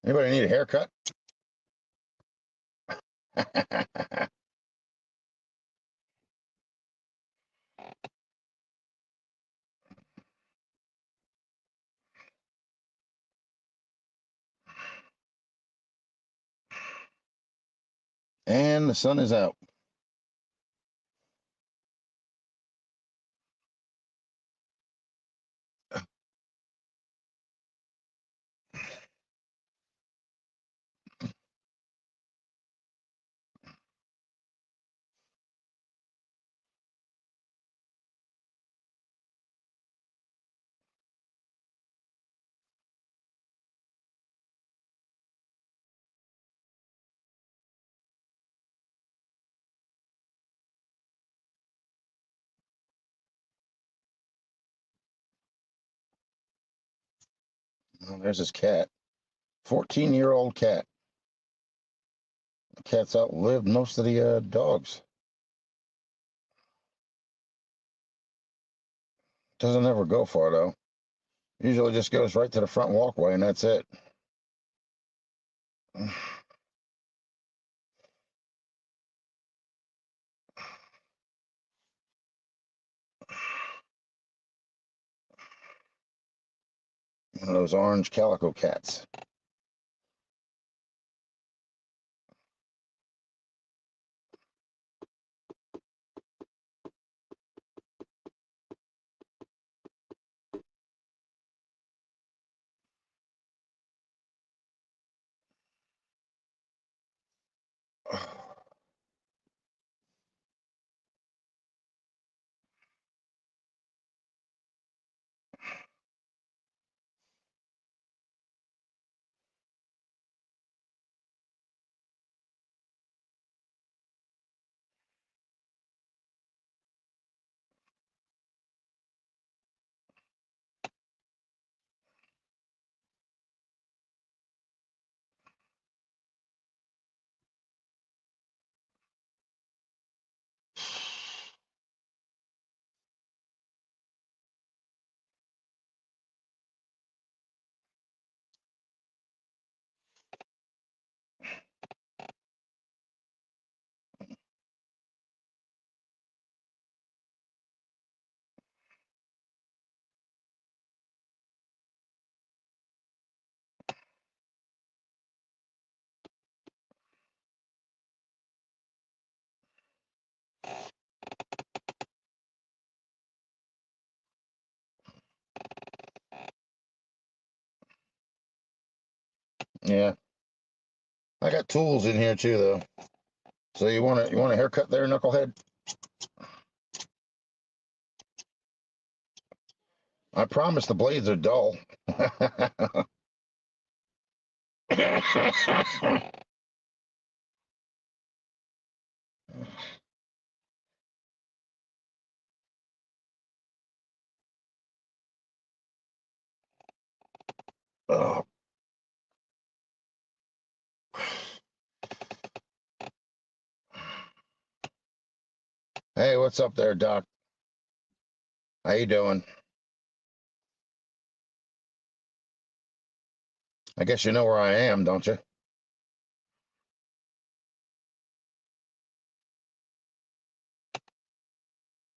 Anybody need a haircut? And the sun is out. Oh, there's his cat. 14-year-old cat. The cat's outlived most of the dogs. Doesn't ever go far, though. Usually just goes right to the front walkway, and that's it. One of those orange calico cats. Yeah. I got tools in here too, though. So you want a haircut there, knucklehead? I promise the blades are dull. Oh. Hey, what's up there, Doc? How you doing? I guess you know where I am, don't you?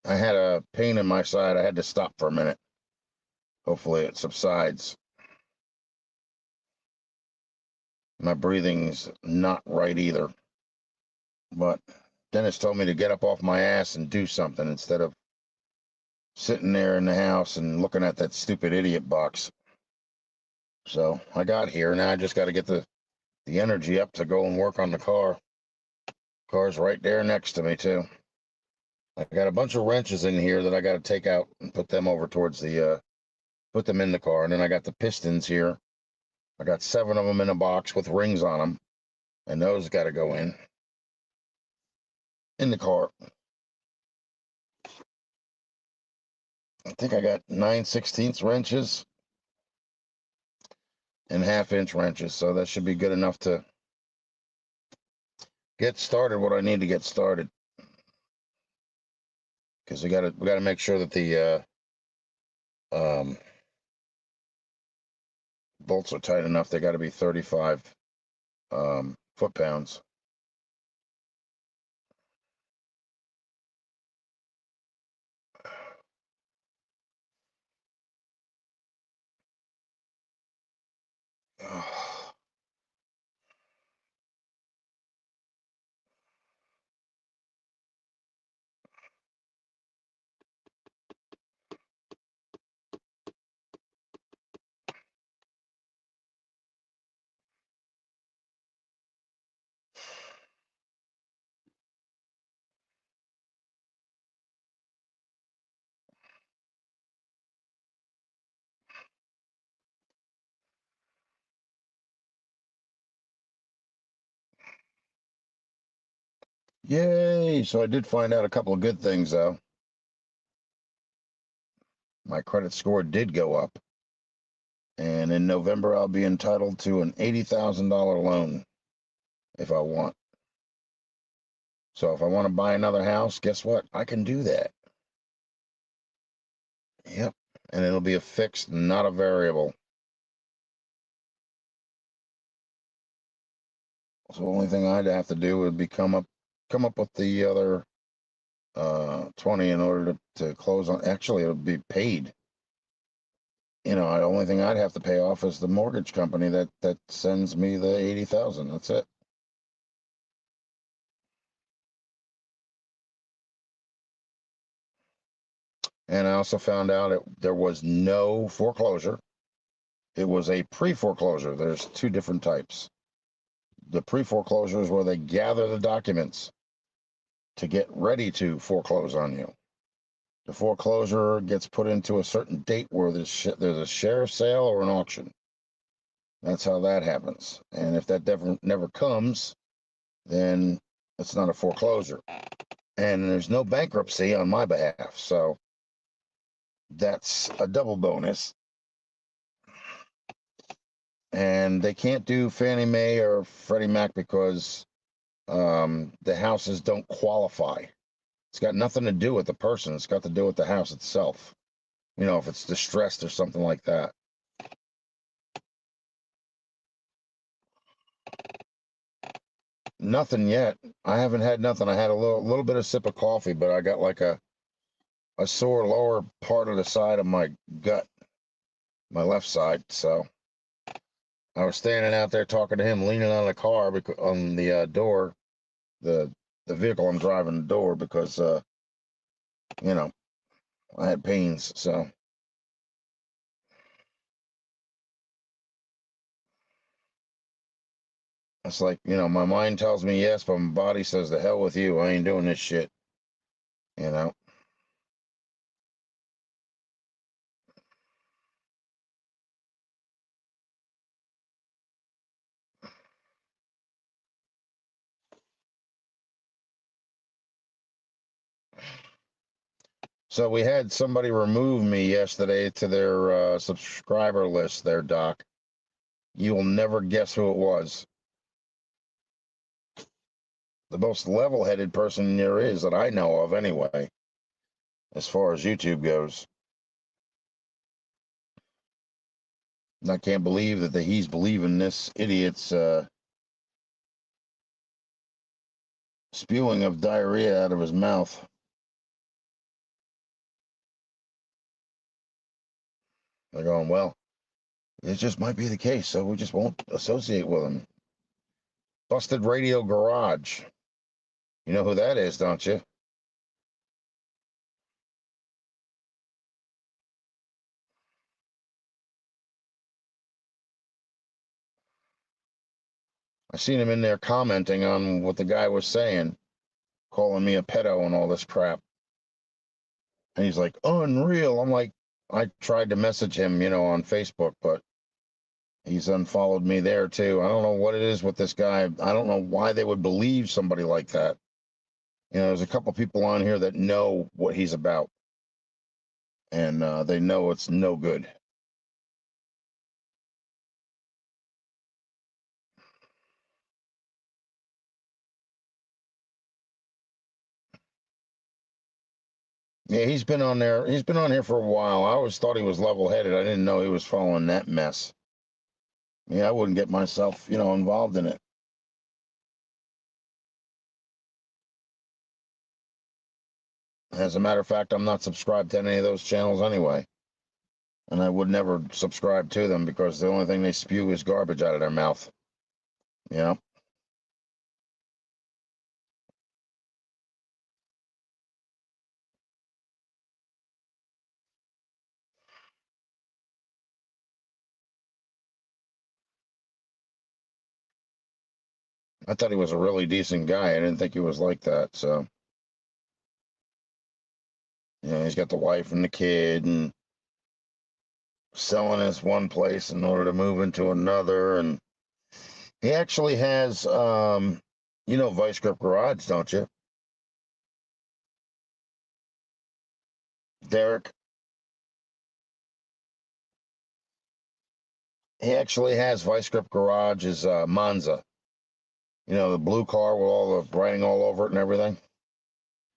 I had a pain in my side. I had to stop for a minute. Hopefully it subsides. My breathing's not right either. But Dennis told me to get up off my ass and do something instead of sitting there in the house and looking at that stupid idiot box. So I got here. Now I just got to get the energy up to go and work on the car. Car's right there next to me, too. I got a bunch of wrenches in here that I got to take out and put them over towards the, put them in the car. And then I got the pistons here. I got 7 of them in a box with rings on them. And those got to go in the car. I think I got 9/16 wrenches and 1/2 inch wrenches. So that should be good enough to get started what I need to get started. Because we gotta make sure that the bolts are tight enough. They got to be 35 foot-pounds. Yay! So I did find out a couple of good things, though. My credit score did go up. And in November, I'll be entitled to an $80,000 loan if I want. So if I want to buy another house, guess what? I can do that. Yep. And it'll be a fixed, not a variable. So the only thing I'd have to do would be come up with the other 20 in order to close on. Actually, it would be paid. The only thing I'd have to pay off is the mortgage company that sends me the 80,000. That's it. And I also found out there was no foreclosure. It was a pre-foreclosure. There's 2 different types. The pre-foreclosure is where they gather the documents to get ready to foreclose on you. The foreclosure gets put into a certain date where there's a sheriff's sale or an auction. That's how that happens. And if that never comes, then it's not a foreclosure. And there's no bankruptcy on my behalf. So that's a double bonus. And they can't do Fannie Mae or Freddie Mac because the houses don't qualify. It's got nothing to do with the person. It's got to do with the house itself. If it's distressed or something like that. Nothing yet. I haven't had nothing. I had a little bit of sip of coffee, but I got like a sore lower part of the side of my gut, my left side. So I was standing out there talking to him, leaning on the car on the door, the vehicle I'm driving the door because I had pains. So It's like, my mind tells me yes, but my body says the hell with you. I ain't doing this shit. You know. So we had somebody remove me yesterday to their subscriber list there, Doc. You will never guess who it was. The most level-headed person there is that I know of anyway, as far as YouTube goes. And I can't believe that he's believing this idiot's spewing of diarrhea out of his mouth. They're going, well, it just might be the case, so we just won't associate with him. Busted Radio Garage. You know who that is, don't you? I seen him in there commenting on what the guy was saying, calling me a pedo and all this crap. And he's like, unreal. I'm like, I tried to message him, on Facebook, but he's unfollowed me there too. I don't know what it is with this guy. I don't know why they would believe somebody like that. There's a couple people on here that know what he's about, and they know it's no good. Yeah, he's been on there. He's been on here for a while. I always thought he was level-headed. I didn't know he was following that mess. Yeah, I wouldn't get myself, involved in it. As a matter of fact, I'm not subscribed to any of those channels anyway. And I would never subscribe to them because the only thing they spew is garbage out of their mouth. Yeah. I thought he was a really decent guy. I didn't think he was like that. So, he's got the wife and the kid and selling his one place in order to move into another. And he actually has, Vice Grip Garage, don't you? Derek. He actually has Vice Grip Garage, his Monza. The blue car with all the writing all over it and everything.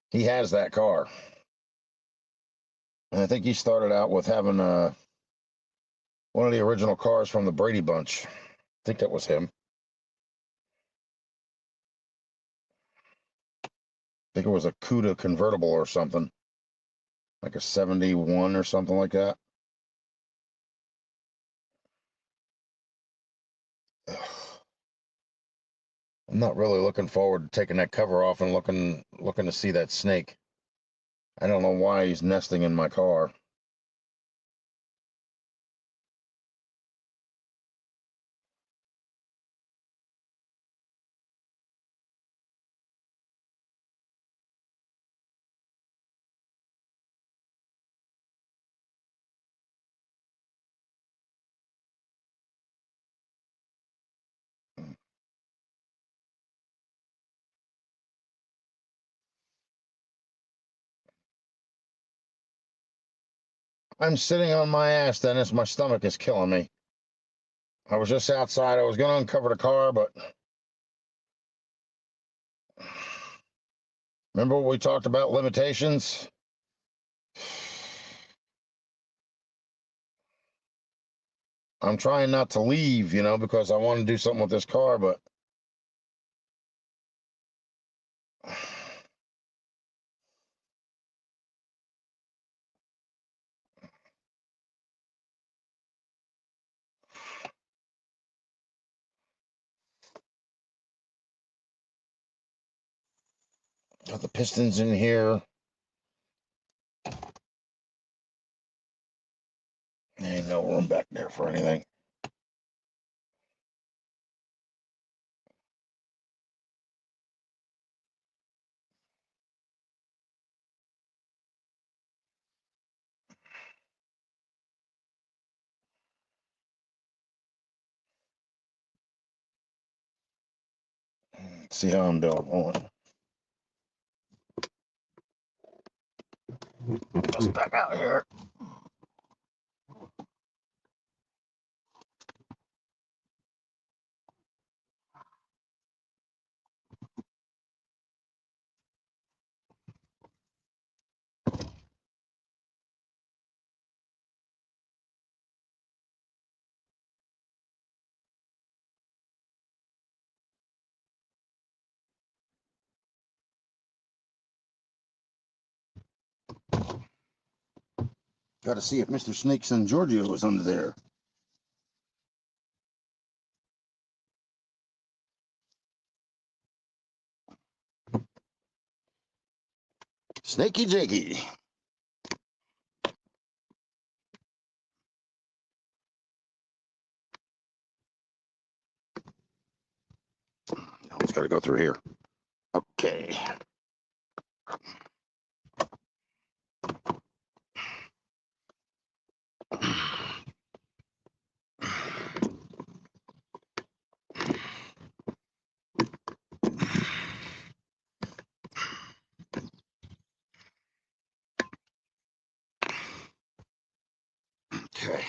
He has that car. And I think he started out with having one of the original cars from the Brady Bunch. I think that was him. I think it was a Cuda convertible or something. Like a 71 or something like that. I'm not really looking forward to taking that cover off and looking to see that snake. I don't know why he's nesting in my car. I'm sitting on my ass, Dennis. My stomach is killing me. I was just outside. I was going to uncover the car, but remember what we talked about, limitations? I'm trying not to leave, because I want to do something with this car, but got the pistons in here. Ain't no room back there for anything. See how I'm doing. Just back out here. Got to see if Mr. Snakes and Giorgio is under there. Snakey Jakey. Always got to go through here. Okay. Okay.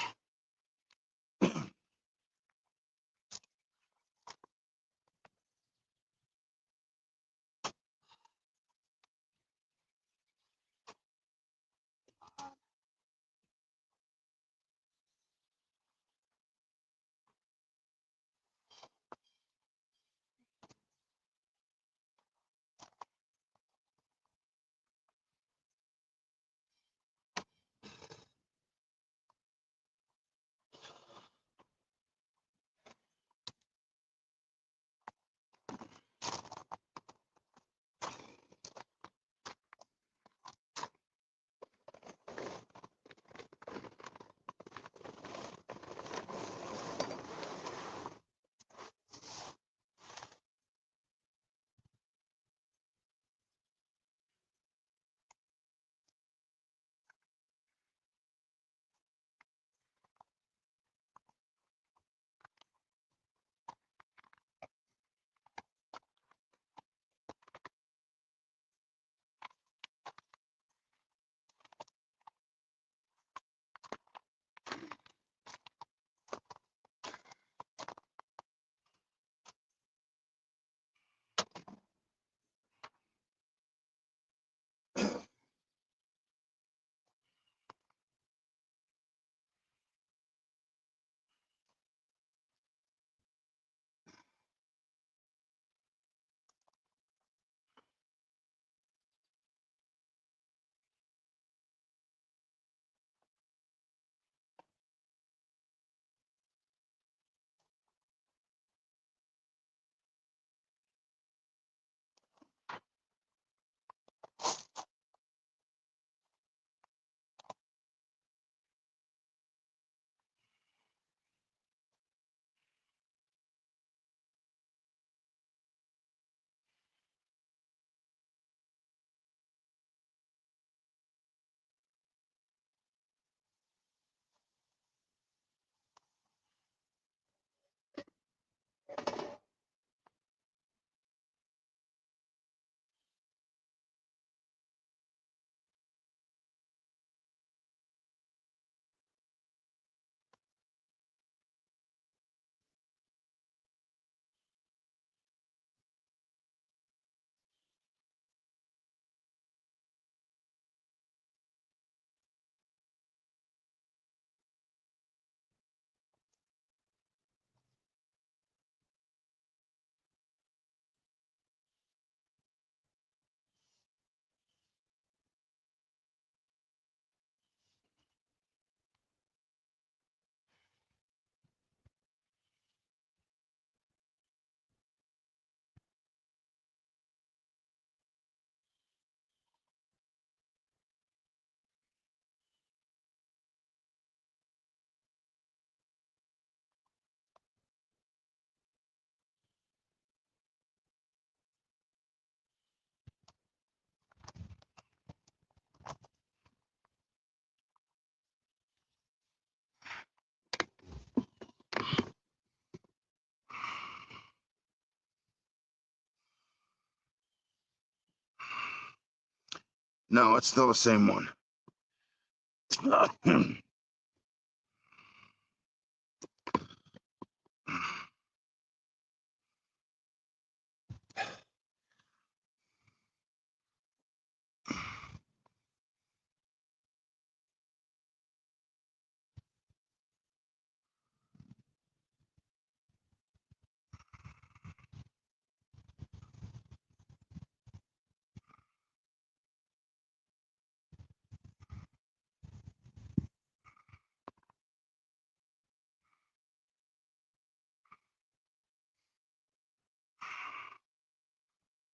No, it's still the same one.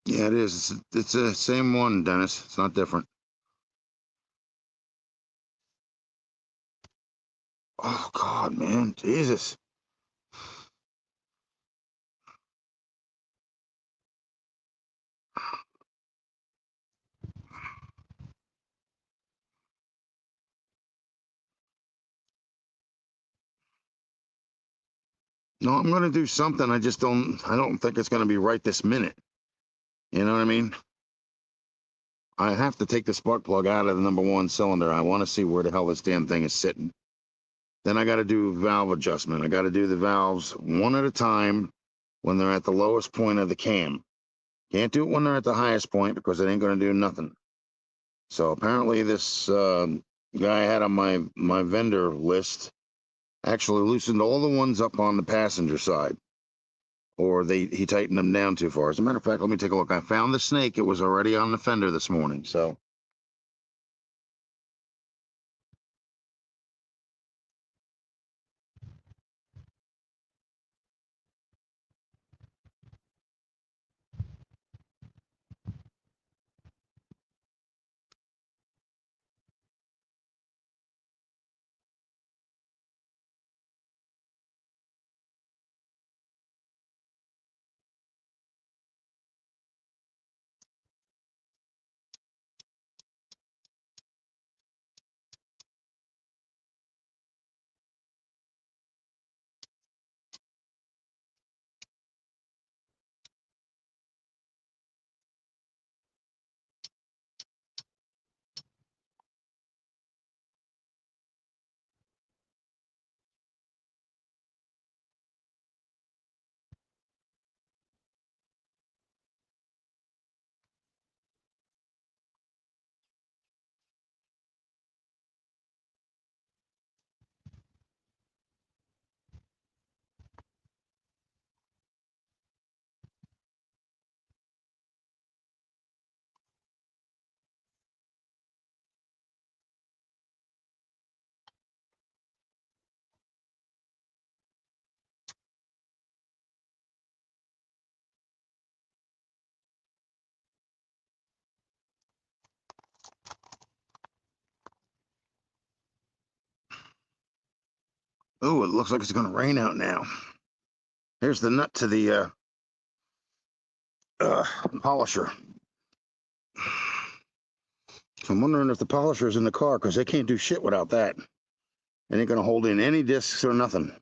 Yeah, it is. It's the same one, Dennis. It's not different. Oh God, man, Jesus. No, I'm gonna do something. I just don't. I don't think it's gonna be right this minute. You know what I mean? I have to take the spark plug out of the number one cylinder. I want to see where the hell this damn thing is sitting. Then I got to do valve adjustment. I got to do the valves one at a time when they're at the lowest point of the cam. Can't do it when they're at the highest point because it ain't going to do nothing. So apparently this guy I had on my vendor list actually loosened all the ones up on the passenger side, or he tightened them down too far. As a matter of fact, let me take a look. I found the snake. It was already on the fender this morning. So. Oh, it looks like it's going to rain out now. Here's the nut to the polisher. So I'm wondering if the polisher is in the car because they can't do shit without that. It ain't going to hold in any discs or nothing.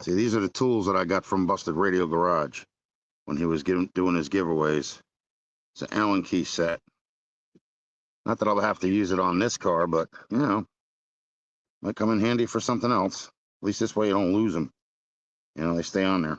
See, these are the tools that I got from Busted Radio Garage when he was doing his giveaways. It's an Allen key set. Not that I'll have to use it on this car, but, you know, might come in handy for something else. At least this way you don't lose them. You know, they stay on there.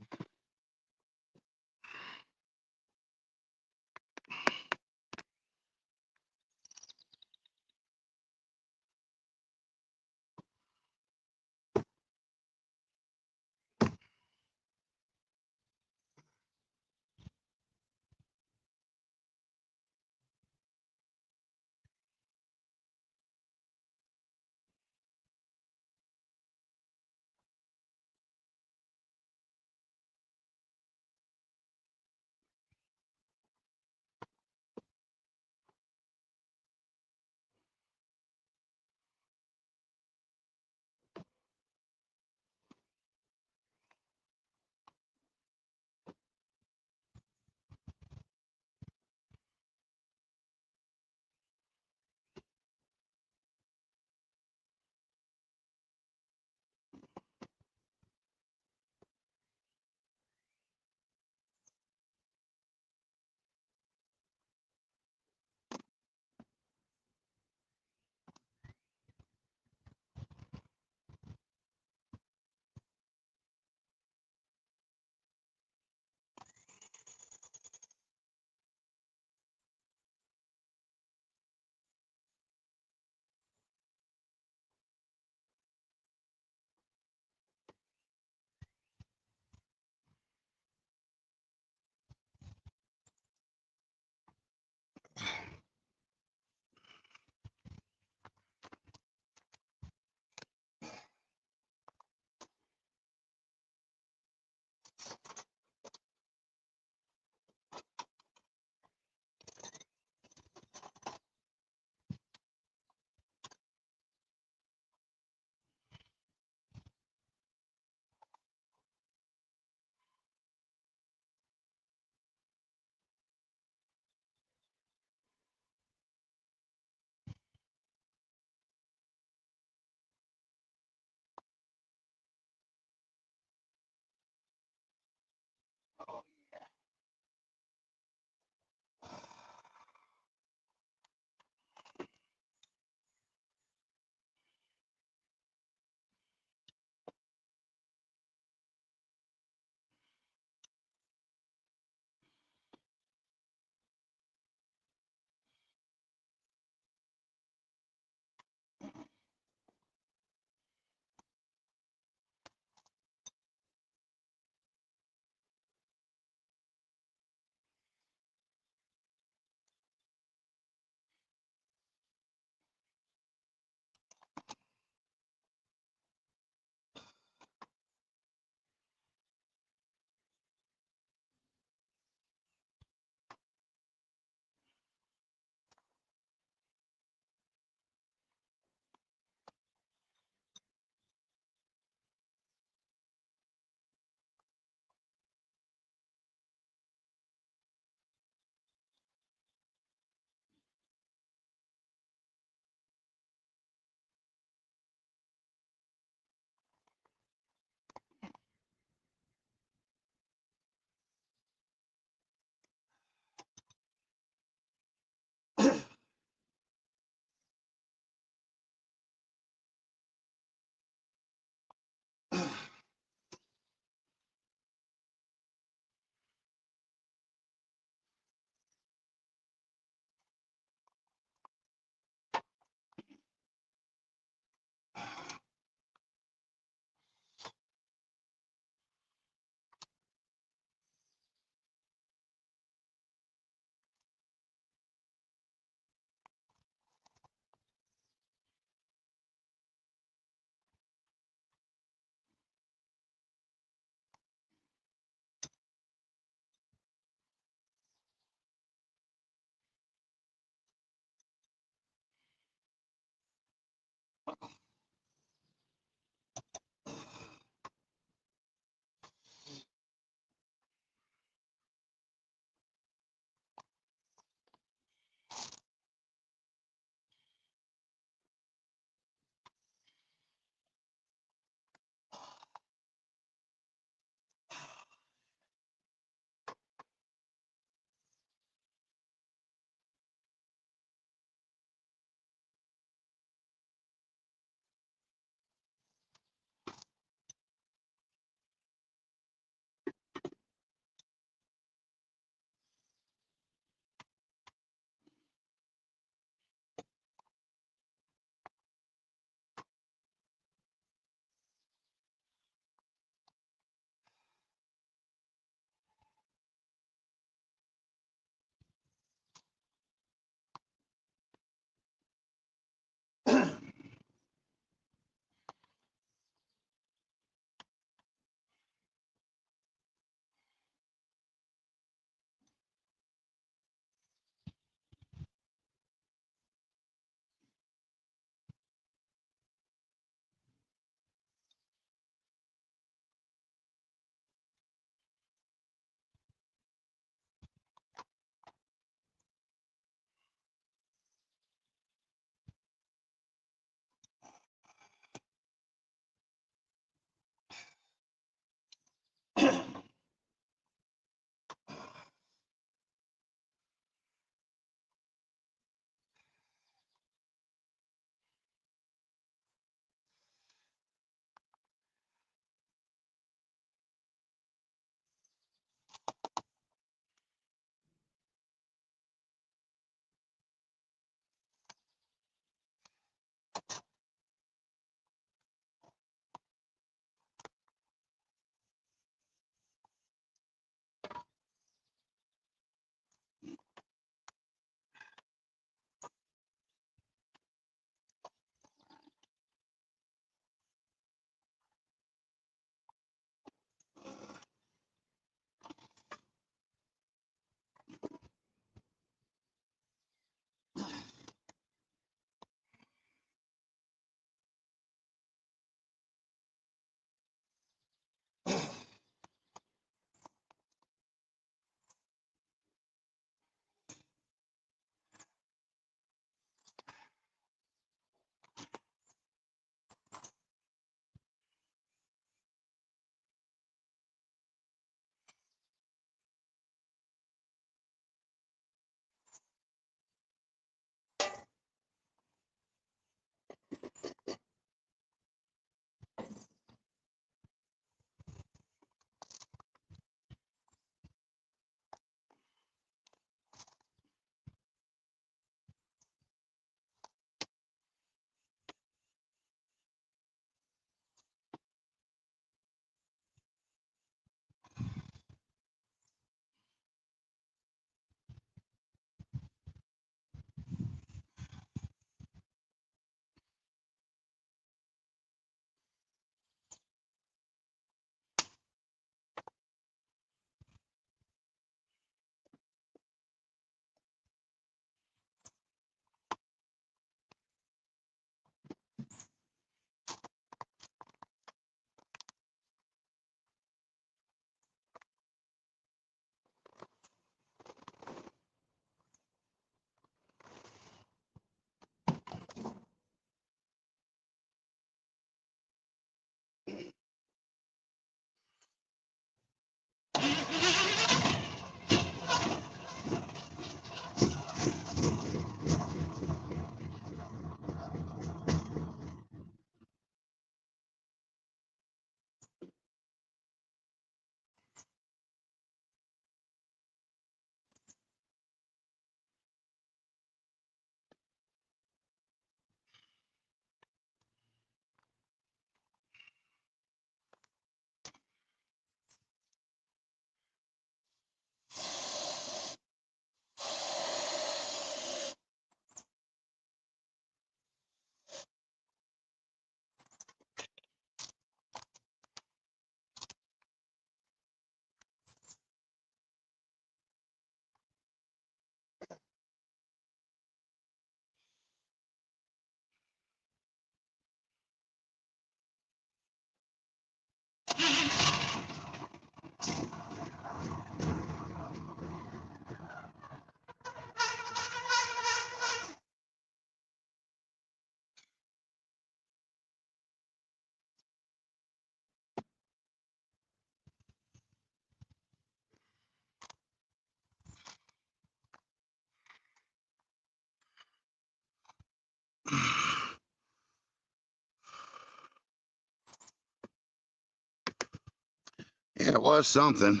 was something.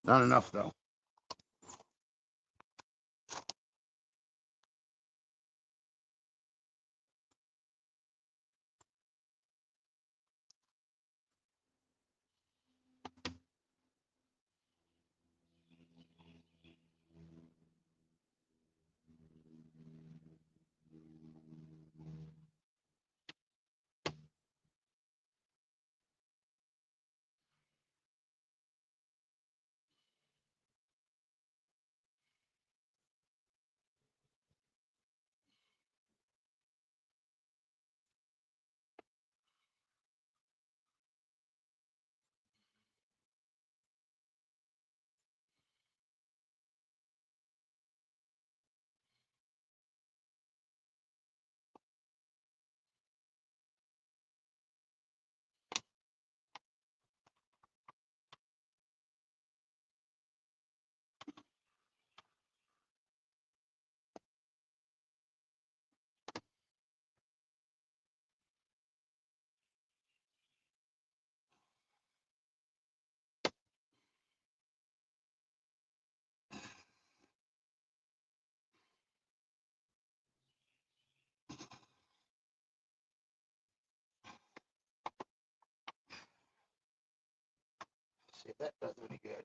Not enough, though. See if that does any good.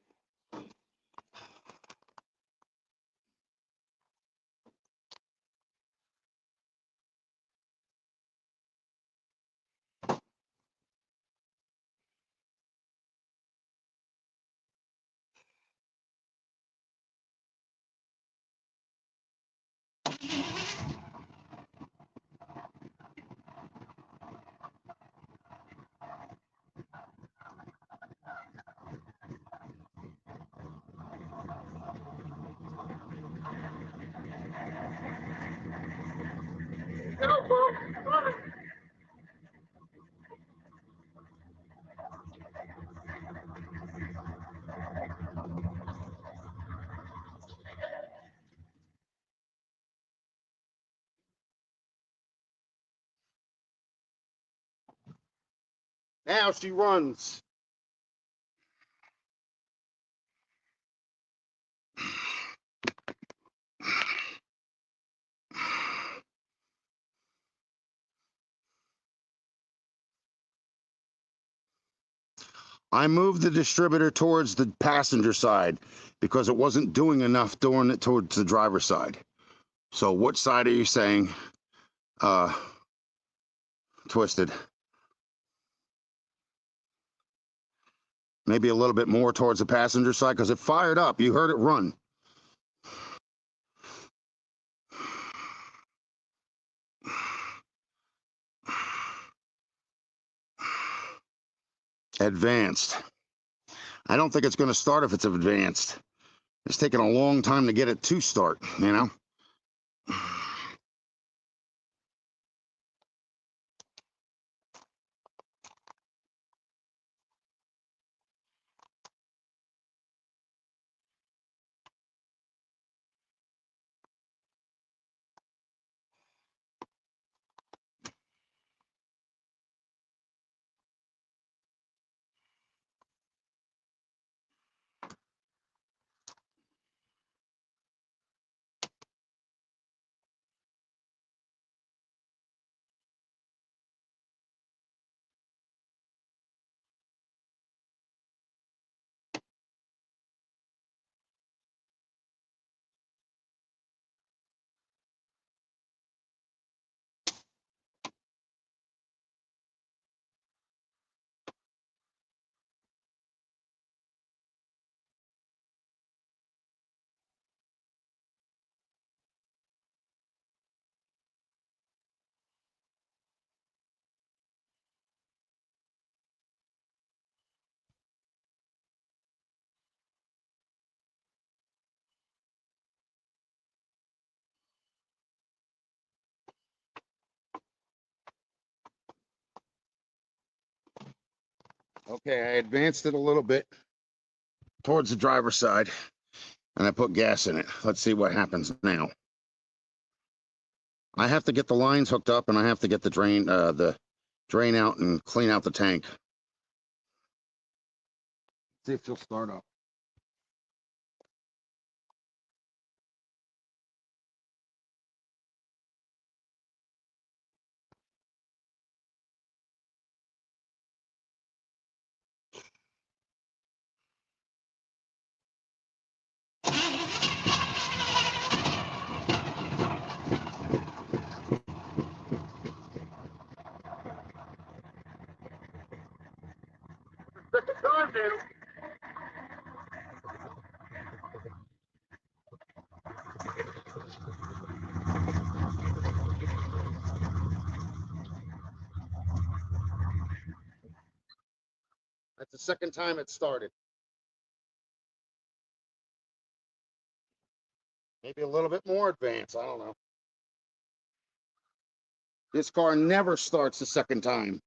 Now she runs. I moved the distributor towards the passenger side because it wasn't doing enough doing it towards the driver's side. So what side are you saying twisted? Maybe a little bit more towards the passenger side because it fired up. You heard it run. Advanced. I don't think it's going to start if it's advanced. It's taking a long time to get it to start, you know? Okay, I advanced it a little bit towards the driver's side, and I put gas in it. Let's see what happens now. I have to get the lines hooked up, and I have to get the drain out and clean out the tank. See if she'll start up. That's the second time it started. Maybe a little bit more advanced. I don't know. This car never starts the second time.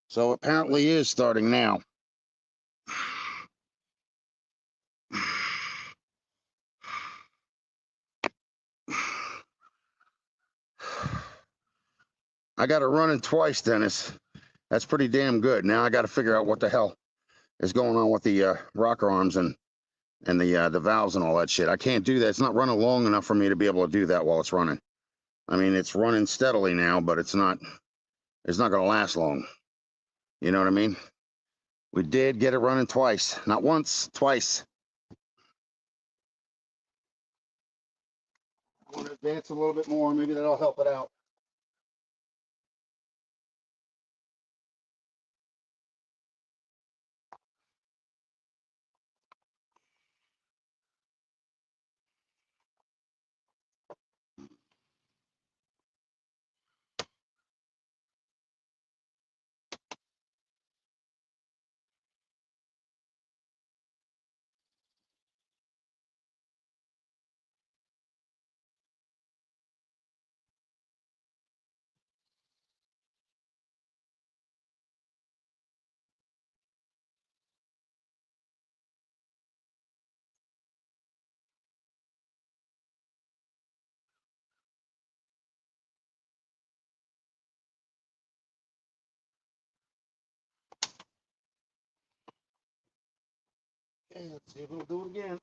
So apparently is starting now. I got it running twice, Dennis. That's pretty damn good. Now I got to figure out what the hell is going on with the rocker arms and the valves and all that shit. I can't do that. It's not running long enough for me to be able to do that while it's running. I mean, it's running steadily now, but it's not going to last long. You know what I mean? We did get it running twice. Not once, twice. I want to advance a little bit more. Maybe that'll help it out. Okay, let's see if we'll do it again.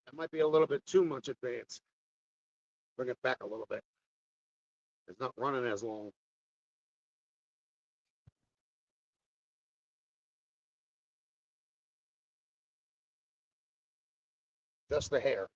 That might be a little bit too much advanced. Bring it back a little bit. It's not running as long. Just the hair.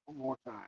One more time.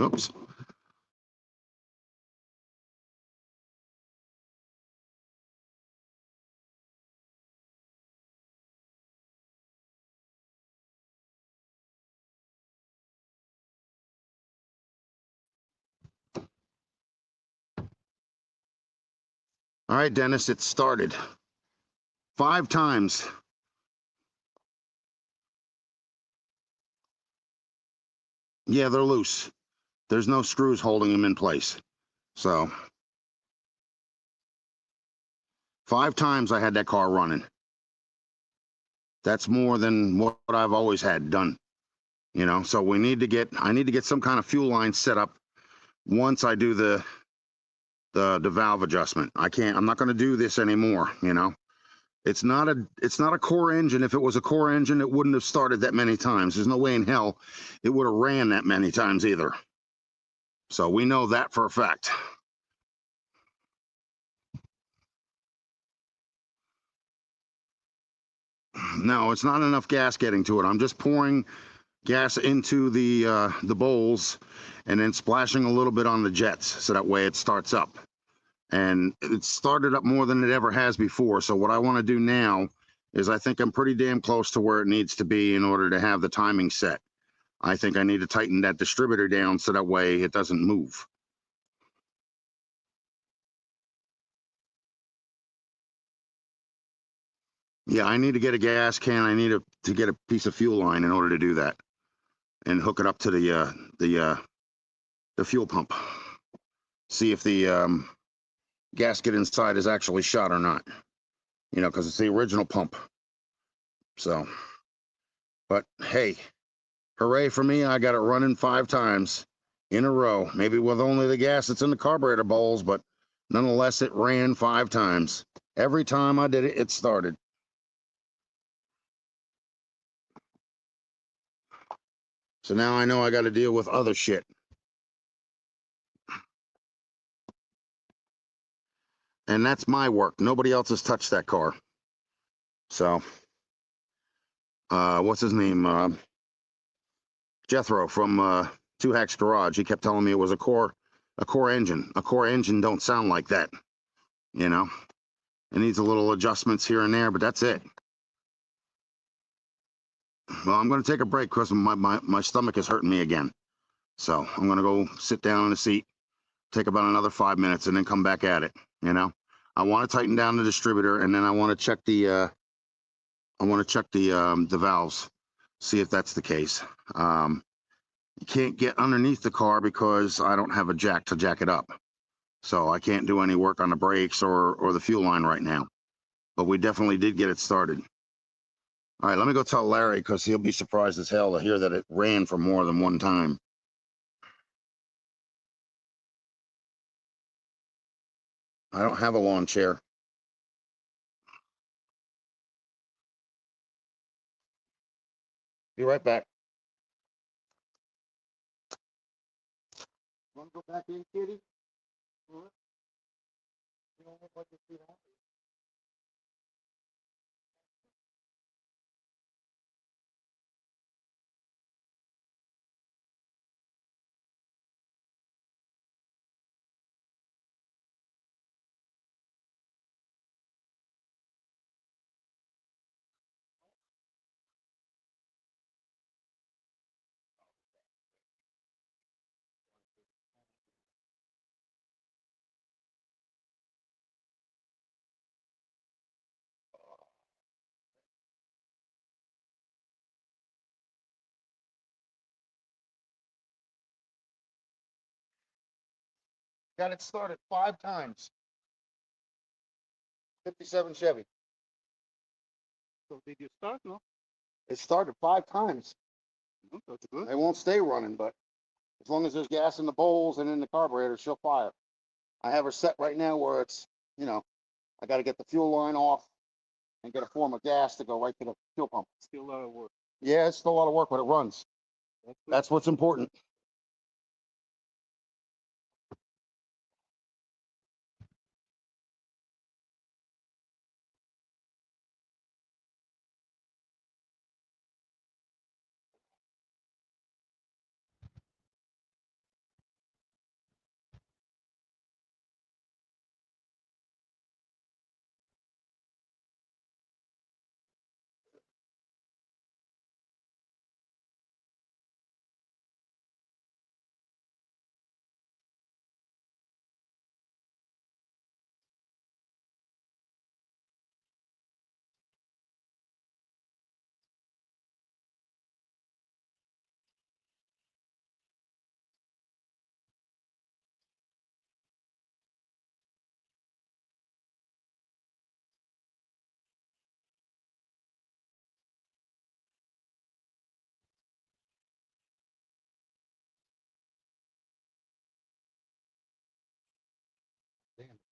Oops. All right, Dennis, it started 5 times. Yeah, they're loose. There's no screws holding them in place. So 5 times I had that car running. That's more than what I've always had done. So I need to get some kind of fuel line set up once I do the valve adjustment. I'm not going to do this anymore. It's not a core engine. If it was a core engine, it wouldn't have started that many times. There's no way in hell it would have ran that many times either. So we know that for a fact. No, it's not enough gas getting to it. I'm just pouring gas into the bowls and then splashing a little bit on the jets so that way it starts up. And it started up more than it ever has before. So what I want to do now is I think I'm pretty damn close to where it needs to be in order to have the timing set. I think I need to tighten that distributor down so that way it doesn't move. Yeah, I need to get a gas can. I need to get a piece of fuel line in order to do that and hook it up to the fuel pump. See if the gasket inside is actually shot or not. Because it's the original pump. So, but hey, hooray for me. I got it running 5 times in a row. Maybe with only the gas that's in the carburetor bowls, but nonetheless, it ran 5 times. Every time I did it, it started. So now I know I got to deal with other shit. And that's my work. Nobody else has touched that car. So, what's his name? Jethro from Two Hacks Garage. He kept telling me it was a core engine. A core engine don't sound like that. It needs a little adjustments here and there, but that's it. Well, I'm going to take a break because my stomach is hurting me again. So I'm going to go sit down in the seat, take about another 5 minutes, and then come back at it. I want to tighten down the distributor, and then I want to check the valves, see if that's the case. You can't get underneath the car because I don't have a jack to jack it up. So I can't do any work on the brakes or the fuel line right now. But we definitely did get it started. All right, let me go tell Larry because he'll be surprised as hell to hear that it ran for more than one time. I don't have a lawn chair. Be right back. Want to go back in, kitty? You don't look like you're too happy. Got it started 5 times. 57 Chevy. So did you start? No, It started 5 times. that's good. It won't stay running, but as long as there's gas in the bowls and in the carburetor, she'll fire. I have her set right now where it's, I got to get the fuel line off and get a form of gas to go right to the fuel pump. Still a lot of work. Yeah, it's still a lot of work, but it runs. That's what's important.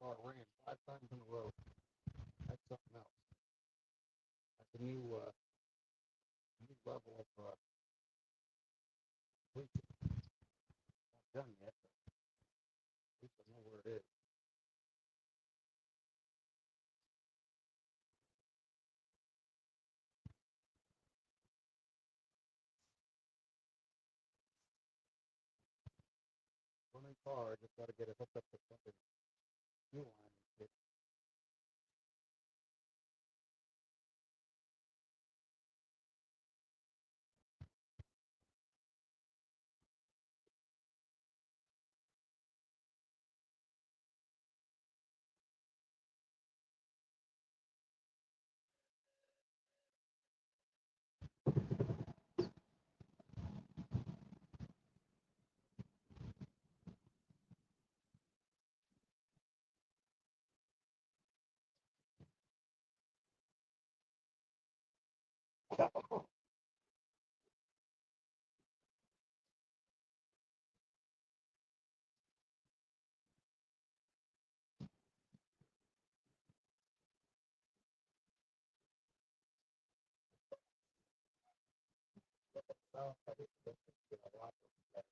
car ran 5 times in a row. That's something else. That's a new level of completion. Not done yet, but at least I know where it is. Running car, I just got to get it hooked up to something. Fuel line and shit. So I think that's a lot of that.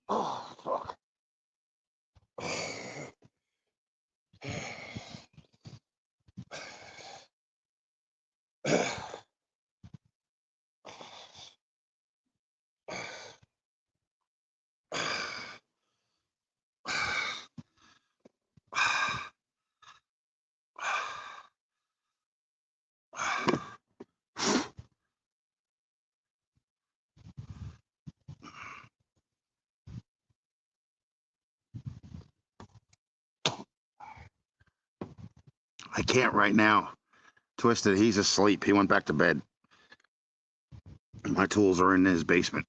Oh, fuck. I can't right now. Twisted, he's asleep. He went back to bed. My tools are in his basement.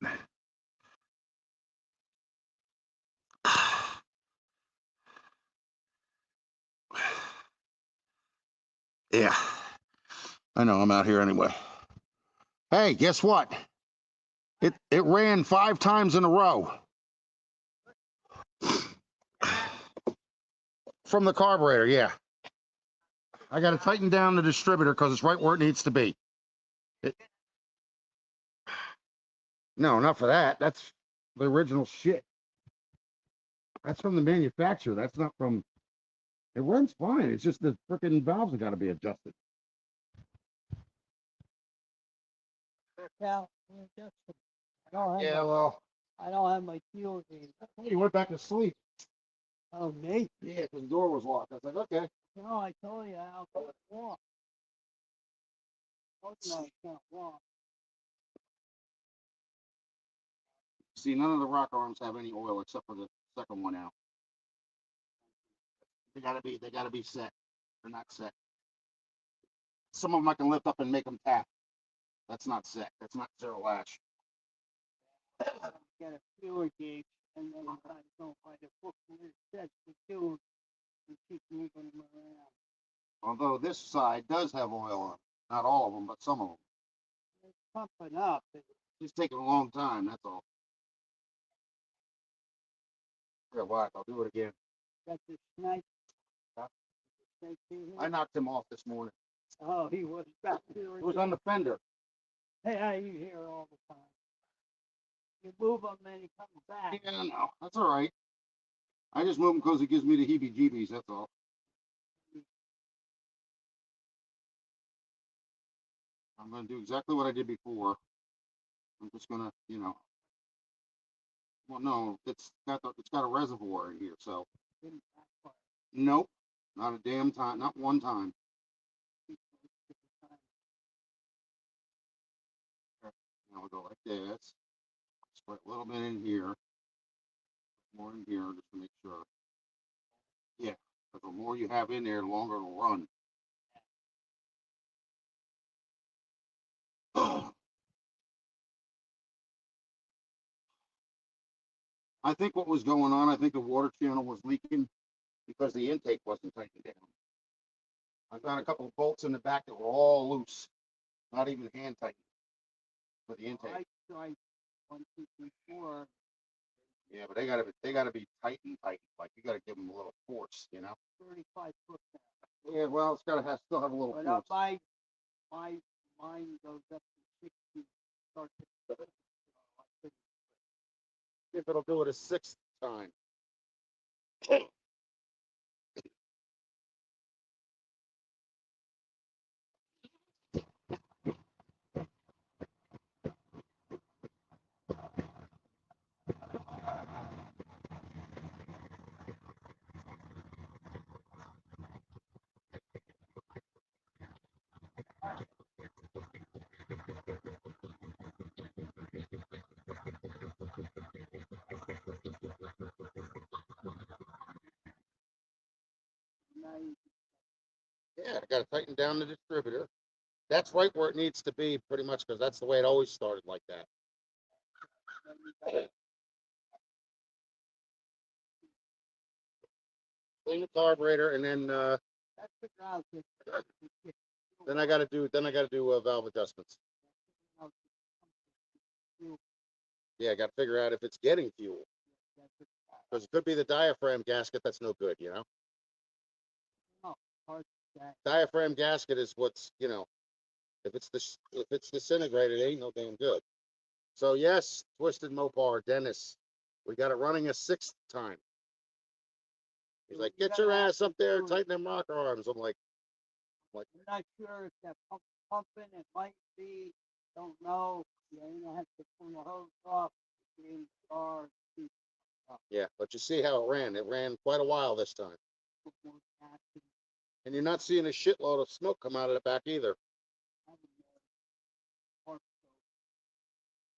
Yeah. I know, I'm out here anyway. Hey, guess what? It ran 5 times in a row. From the carburetor, yeah. I got to tighten down the distributor because it's right where it needs to be. No, not for that. That's the original shit. That's from the manufacturer. That's not from. It runs fine. It's just the freaking valves have got to be adjusted. Cal, just, Yeah, well, I don't have my fuel gauge. you went back to sleep. Oh, me? Yeah, because the door was locked. I was like, okay. No, I told you I'll go walk. Oh, no, I can't walk. See, none of the rock arms have any oil except for the second one out. They gotta be set. They're not set. Some of them I can lift up and make them tap. That's not set. That's not zero lash. Get a fuel gauge, and then I don't find a book where it says the fuel, and keep moving them around. Although this side does have oil on it. Not all of them, but some of them. It's pumping up. It's It's taking a long time, that's all. Yeah, whack. I'll do it again. got the snipe. Huh? Snake in here. I knocked him off this morning. Oh, he was back there. It was on the fender. Hey, you hear all the time. You move him, and he comes back. Yeah, no, that's all right. I just move him because it gives me the heebie-jeebies, that's all. I'm going to do exactly what I did before. I'm just going to, you know. Well, no, it's got a reservoir in here, so. Nope, not a damn time, not one time. Now we go like this. Split a little bit in here, more in here, just to make sure. Yeah, but the more you have in there, the longer it'll run. I think what was going on, I think the water channel was leaking because the intake wasn't tightened down. I found a couple of bolts in the back that were all loose, not even hand tightened for the intake. I tried 1, 2, 3, 4. Yeah, but they gotta be tight and tight. Like you gotta give them a little force, you know. 35 foot. Yeah, well, it's gotta still have a little But force. mine goes up to 60. Start to, If it'll do it a 6th time. Yeah, I gotta tighten down the distributor. That's right where it needs to be, pretty much, because that's the way it always started like that. Clean the carburetor, and then That's the ground. I got to do valve adjustments. Yeah, I got to figure out if it's getting fuel, because it could be the diaphragm gasket that's no good. You know, diaphragm gasket is what's, you know, if it's disintegrated, it ain't no damn good. So yes, Twisted Mopar, Dennis, we got it running a 6th time. He's like, get your ass up there, tighten them rocker arms. I'm like, I'm not sure if that pumping, it might be, don't know. You have to pull the hose off, get in the car, yeah, but you see how it ran. It ran quite a while this time. put more gas in. And you're not seeing a shitload of smoke come out of the back either.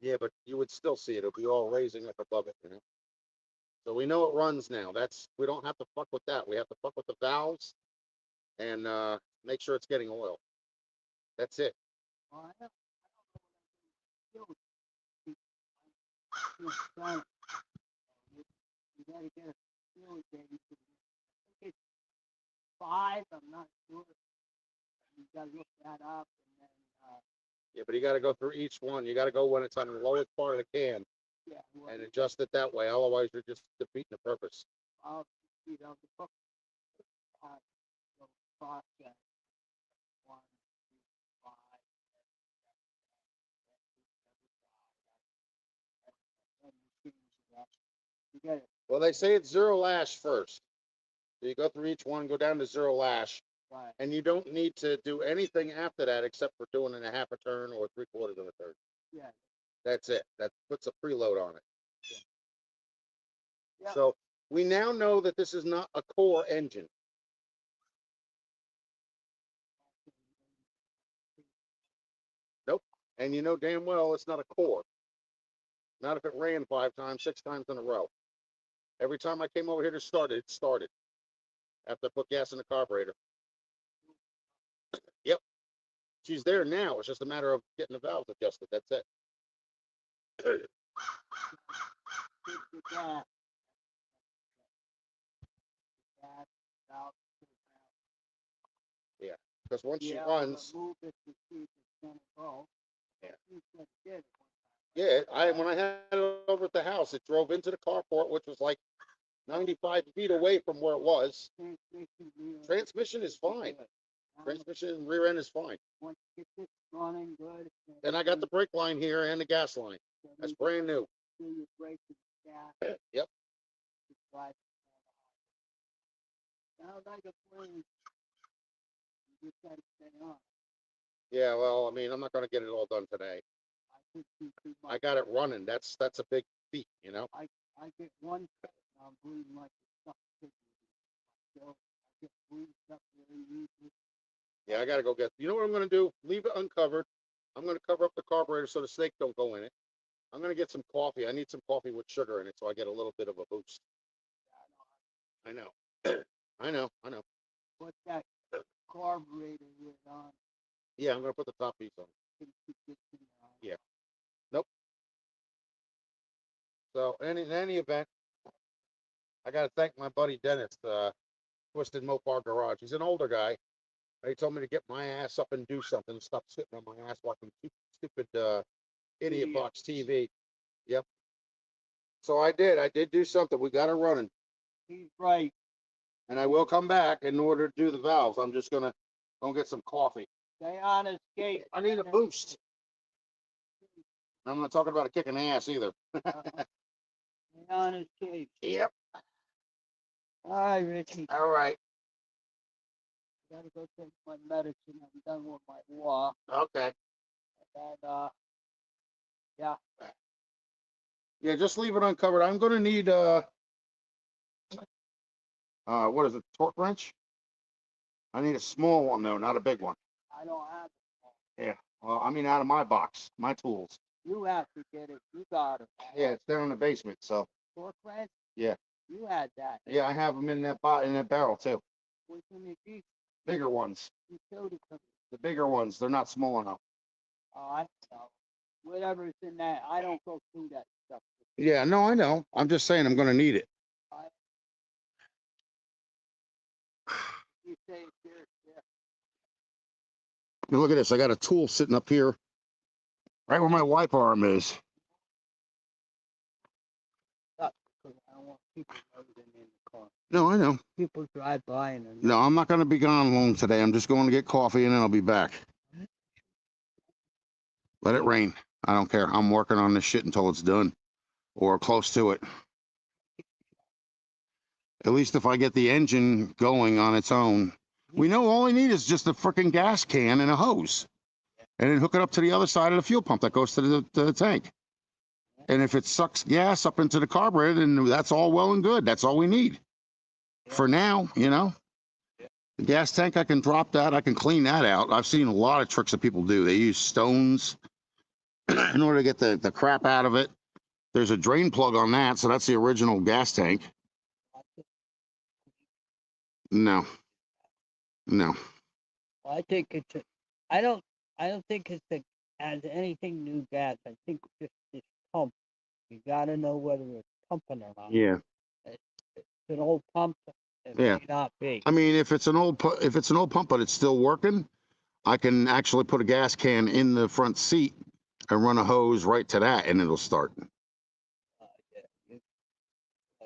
Yeah, but you would still see it. It'll be all raising up above it, you know. So we know it runs now. We don't have to fuck with that. We have to fuck with the valves and make sure it's getting oil. That's it. Well, I don't know what I'm doing. You gotta get a fuel gauge. I think it's 5, I'm not sure. You gotta look that up, and then Yeah, but you got to go through each one. You got to go when it's on the lowest part of the can yeah, well, and adjust it that way. Otherwise, you're just defeating the purpose. I'll the book the process 1, 2, 5, and you change it up. You get it Well, they say it's 0 lash first. So you go through each one, go down to 0 lash, right. and you don't need to do anything after that except for doing a half a turn or 3/4 of a turn. Yeah. That's it. That puts a preload on it. Yeah. So we now know that this is not a core engine. Nope. And you know damn well it's not a core. Not if it ran 5 times, 6 times in a row. Every time I came over here to start it, it started. After I put gas in the carburetor. Yep. She's there now. It's just a matter of getting the valves adjusted. That's it. Gas. Yeah. Because once she Yeah, runs. move it to see if it's gonna go. Yeah. You said it did. Yeah, when I had it over at the house, it drove into the carport, which was like 95 feet away from where it was. Transmission is fine. Transmission and rear end is fine. Once you get this running good. And I got the brake line here and the gas line. That's brand new. You brake the gas. Yep. Sounds like a plan. You just gotta stay on. Yeah, well, I mean, I'm not going to get it all done today. I think you too much. I got it running. That's a big feat, you know. I get one cut, and I'm bleeding like a stuck pig. So I get bleeding stuff really easily. Yeah, I got to go get. You know what I'm going to do? Leave it uncovered. I'm going to cover up the carburetor so the snake don't go in it. I'm going to get some coffee. I need some coffee with sugar in it so I get a little bit of a boost. I know. I know. Put that carburetor lid on. Yeah, I'm going to put the top piece on. Yeah. Nope. So in any event, I got to thank my buddy Dennis, Twisted Mopar Garage. He's an older guy. He told me to get my ass up and do something and stop sitting on my ass watching stupid idiot box TV. Yep. So I did. I did do something. We got it running. He's right. And I will come back in order to do the valves. I'm just gonna go get some coffee. Stay on his gate. I need a boost. I'm not talking about a kicking ass either. Stay on his gate. Yep. All right, Richie. All right. Gotta go take my medicine. I'm done with my walk. Okay. And yeah. Yeah, just leave it uncovered. I'm gonna need what is it, torque wrench? I need a small one though, not a big one. I don't have it. Yeah. Well, I mean out of my box, my tools. You have to get it. You got it. Yeah, it's down in the basement, so. Torque wrench? Yeah. You had that. Yeah, I have them in that barrel too. What's in the Jeep? Bigger ones. You showed it to me. The bigger ones, they're not small enough. Oh, I know. whatever's in that, I don't go through that stuff. Yeah, no, I know. I'm just saying I'm going to need it. You say it's here, yeah. Now look at this. I got a tool sitting up here, right where my wipe arm is. Because I don't want people loading in the car. No, I know. People drive by and they're No, I'm not going to be gone long today. I'm just going to get coffee and then I'll be back. Let it rain. I don't care. I'm working on this shit until it's done or close to it. At least if I get the engine going on its own. We know all I need is just a freaking gas can and a hose. And then hook it up to the other side of the fuel pump that goes to the tank. And if it sucks gas up into the carburetor, then that's all well and good. That's all we need. For now, you know. The gas tank, I can drop that. I can clean that out. I've seen a lot of tricks that people do. They use stones in order to get the crap out of it. There's a drain plug on that, so that's the original gas tank. No. No. Well, I think it's a, I don't think it's a, as anything new gas. I think just this pump. You gotta know whether it's pumping or not. Yeah. It's an old pump. It Yeah. may not be. I mean, if it's an old pump but it's still working, I can actually put a gas can in the front seat and run a hose right to that, and it'll start. Yeah, you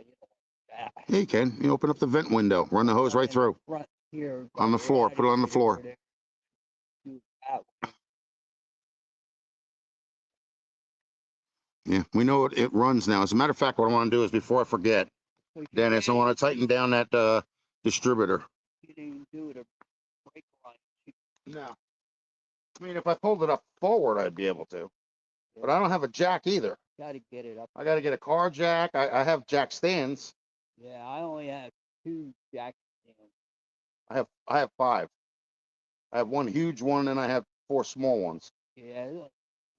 don't want that. Yeah, you can. You open up the vent window, run the hose right through. Front here. On the floor, put it on the floor. Yeah, we know it runs now. As a matter of fact, what I want to do is, before I forget, Dennis, I want to tighten down that distributor. You didn't do it a brake line. No. I mean, if I pulled it up forward, I'd be able to. But I don't have a jack either. Gotta get it up. I got to get a car jack. I have jack stands. Yeah, I only have 2 jack stands. I have 5. I have 1 huge one, and I have 4 small ones. Yeah,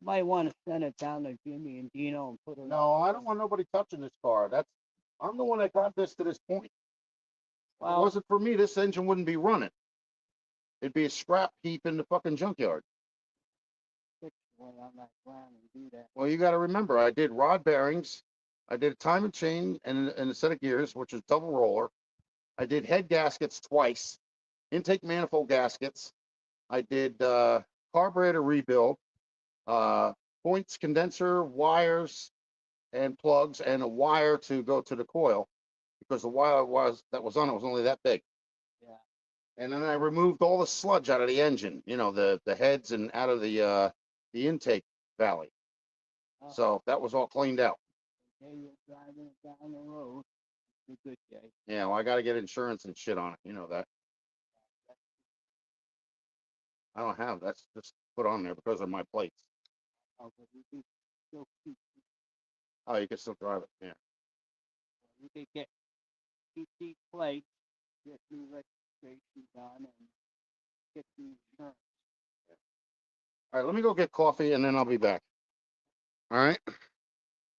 might want to send it down to Jimmy and Dino and put it. No, I don't want nobody touching this car. I'm the one that got this to this point. If it Well, wasn't for me, this engine wouldn't be running. It'd be a scrap heap in the fucking junkyard. fix one on that ground and do that. Well, you got to remember, I did rod bearings, I did a timing chain and a set of gears, which is double roller. I did head gaskets twice, intake manifold gaskets. I did carburetor rebuild, points, condenser, wires, and plugs, and a wire to go to the coil, because the wire that was on it was only that big. Yeah. And then I removed all the sludge out of the engine, you know, the heads and out of the intake valley. So that was all cleaned out. Okay, you're driving it down the road. It's a good day. Yeah, well, I got to get insurance and shit on it. You know that. I don't have. That's just put on there because of my plates. Oh, but you can still keep. Oh, you can still drive it. Yeah. You can keep these plates, get new registration done, and get the insurance. All right, let me go get coffee and then I'll be back. All right.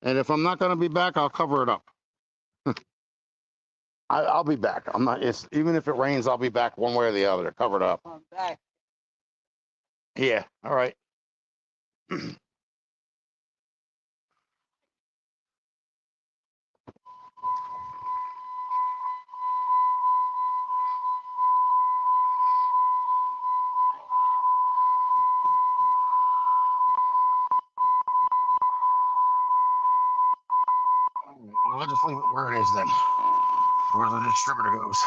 And if I'm not going to be back, I'll cover it up. I'll be back. I'm not. Even if it rains, I'll be back one way or the other. Cover it up. Come back. Yeah. All right. Well, I'll just leave it where it is then, where the distributor goes.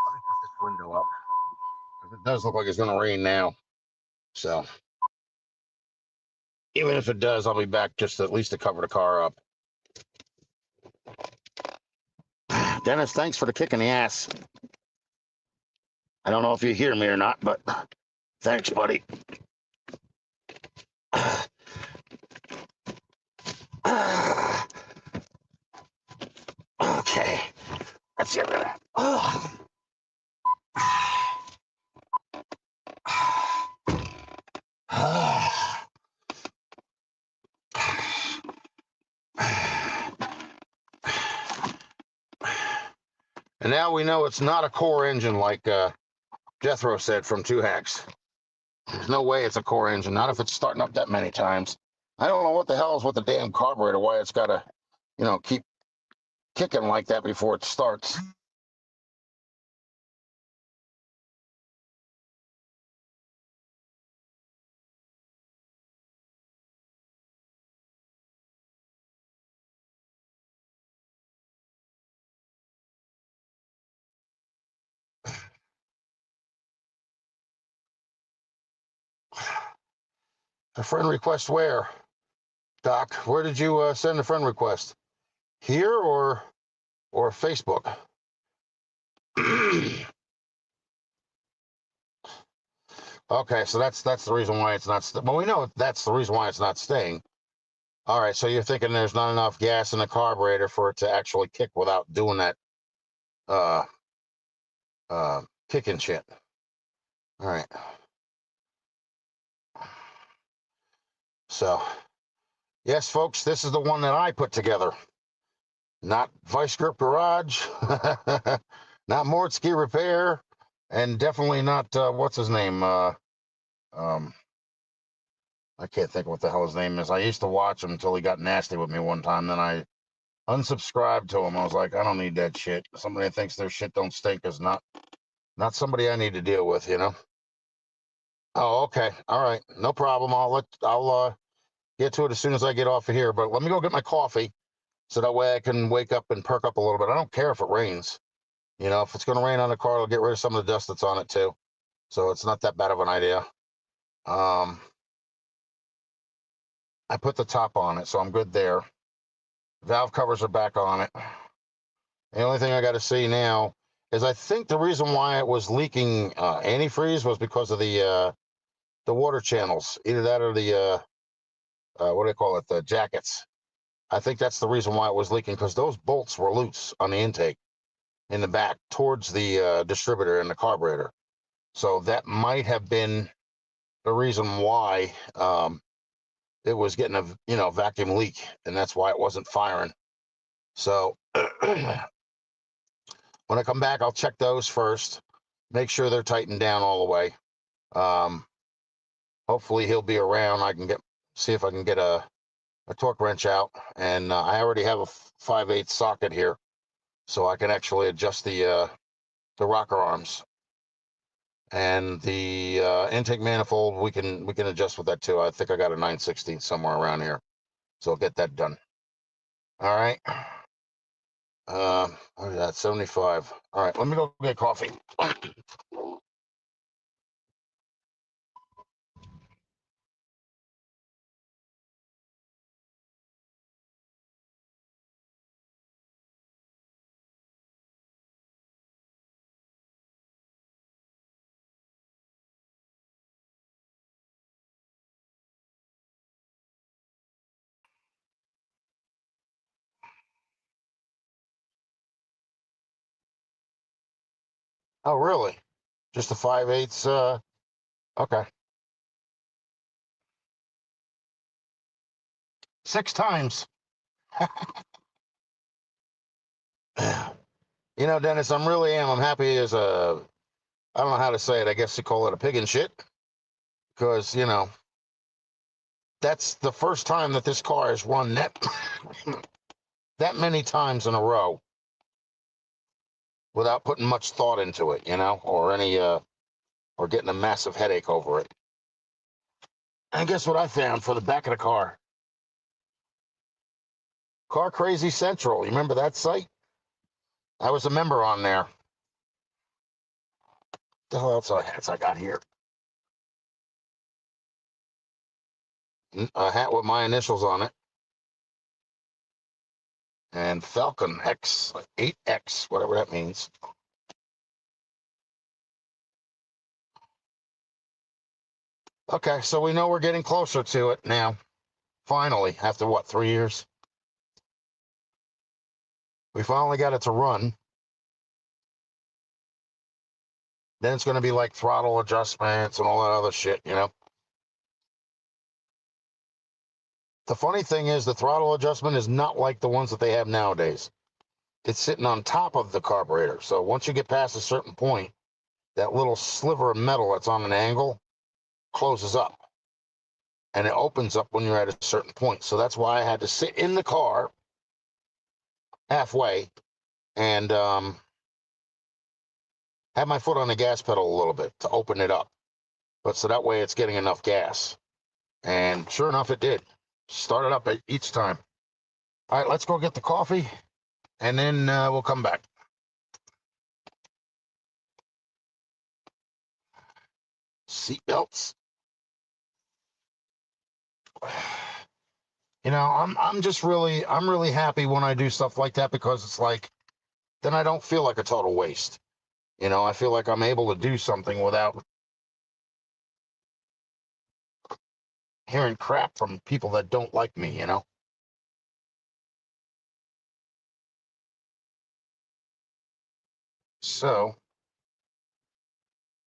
Let me put this window up, because it does look like it's going to rain now. So even if it does, I'll be back just at least to cover the car up. Dennis, thanks for the kick in the ass. I don't know if you hear me or not, but thanks, buddy. Okay, let's get rid of that. And now we know it's not a core engine like Jethro said from Two Hacks. There's no way it's a core engine, not if it's starting up that many times. I don't know what the hell is with the damn carburetor, why it's got to, keep kicking like that before it starts. A friend request where? Doc, where did you send a friend request? Here or Facebook? Okay, so that's the reason why it's not. Well, we know that's the reason why it's not staying. All right, so you're thinking there's not enough gas in the carburetor for it to actually kick without doing that uh kicking shit. All right. So, yes, folks, this is the one that I put together. Not Vice Grip Garage, not Mortsky Repair, and definitely not what's his name. I can't think of what the hell his name is. I used to watch him until he got nasty with me one time. Then I unsubscribed to him. I was like, I don't need that shit. Somebody that thinks their shit don't stink is not somebody I need to deal with, Oh, okay. All right. No problem. I'll get to it as soon as I get off of here. But let me go get my coffee so that way I can wake up and perk up a little bit. I don't care if it rains. If it's going to rain on the car, it'll get rid of some of the dust that's on it too. So it's not that bad of an idea. I put the top on it, so I'm good there. Valve covers are back on it. The only thing I got to see now is I think the reason why it was leaking antifreeze was because of the water channels. Either that or the what do they call it? The jackets. I think that's the reason why it was leaking, because those bolts were loose on the intake in the back towards the distributor and the carburetor. So that might have been the reason why it was getting a vacuum leak, and that's why it wasn't firing. So when I come back, I'll check those first, make sure they're tightened down all the way. Hopefully he'll be around. I can see if I can get a torque wrench out, and I already have a 5/8 socket here, so I can actually adjust the rocker arms. And the intake manifold, we can adjust with that too. I think I got a 9/16 somewhere around here, so I'll get that done. All right. What is that? 75. All right, let me go get coffee. Oh, really? Just a 5/8? Okay. 6 times. Dennis, I'm happy as I don't know how to say it. I guess you call it a pig in shit. Because, that's the first time that this car has run that many times in a row without putting much thought into it, or or getting a massive headache over it. And guess what I found for the back of the car? Car Crazy Central. You remember that site? I was a member on there. What the hell else I got here? A hat with my initials on it. And Falcon X, 8X, whatever that means. Okay, so we know we're getting closer to it now. Finally, after what, 3 years? We finally got it to run. Then it's going to be like throttle adjustments and all that other shit, The funny thing is the throttle adjustment is not like the ones that they have nowadays. It's sitting on top of the carburetor. So once you get past a certain point, that little sliver of metal that's on an angle closes up, and it opens up when you're at a certain point. So that's why I had to sit in the car halfway and have my foot on the gas pedal a little bit to open it up. But so that way it's getting enough gas. And sure enough, it did. Started up each time. All right, let's go get the coffee, and then we'll come back. Seatbelts. You know, I'm really happy when I do stuff like that, because it's like, then I don't feel like a total waste. You know, I feel like I'm able to do something without hearing crap from people that don't like me, you know? So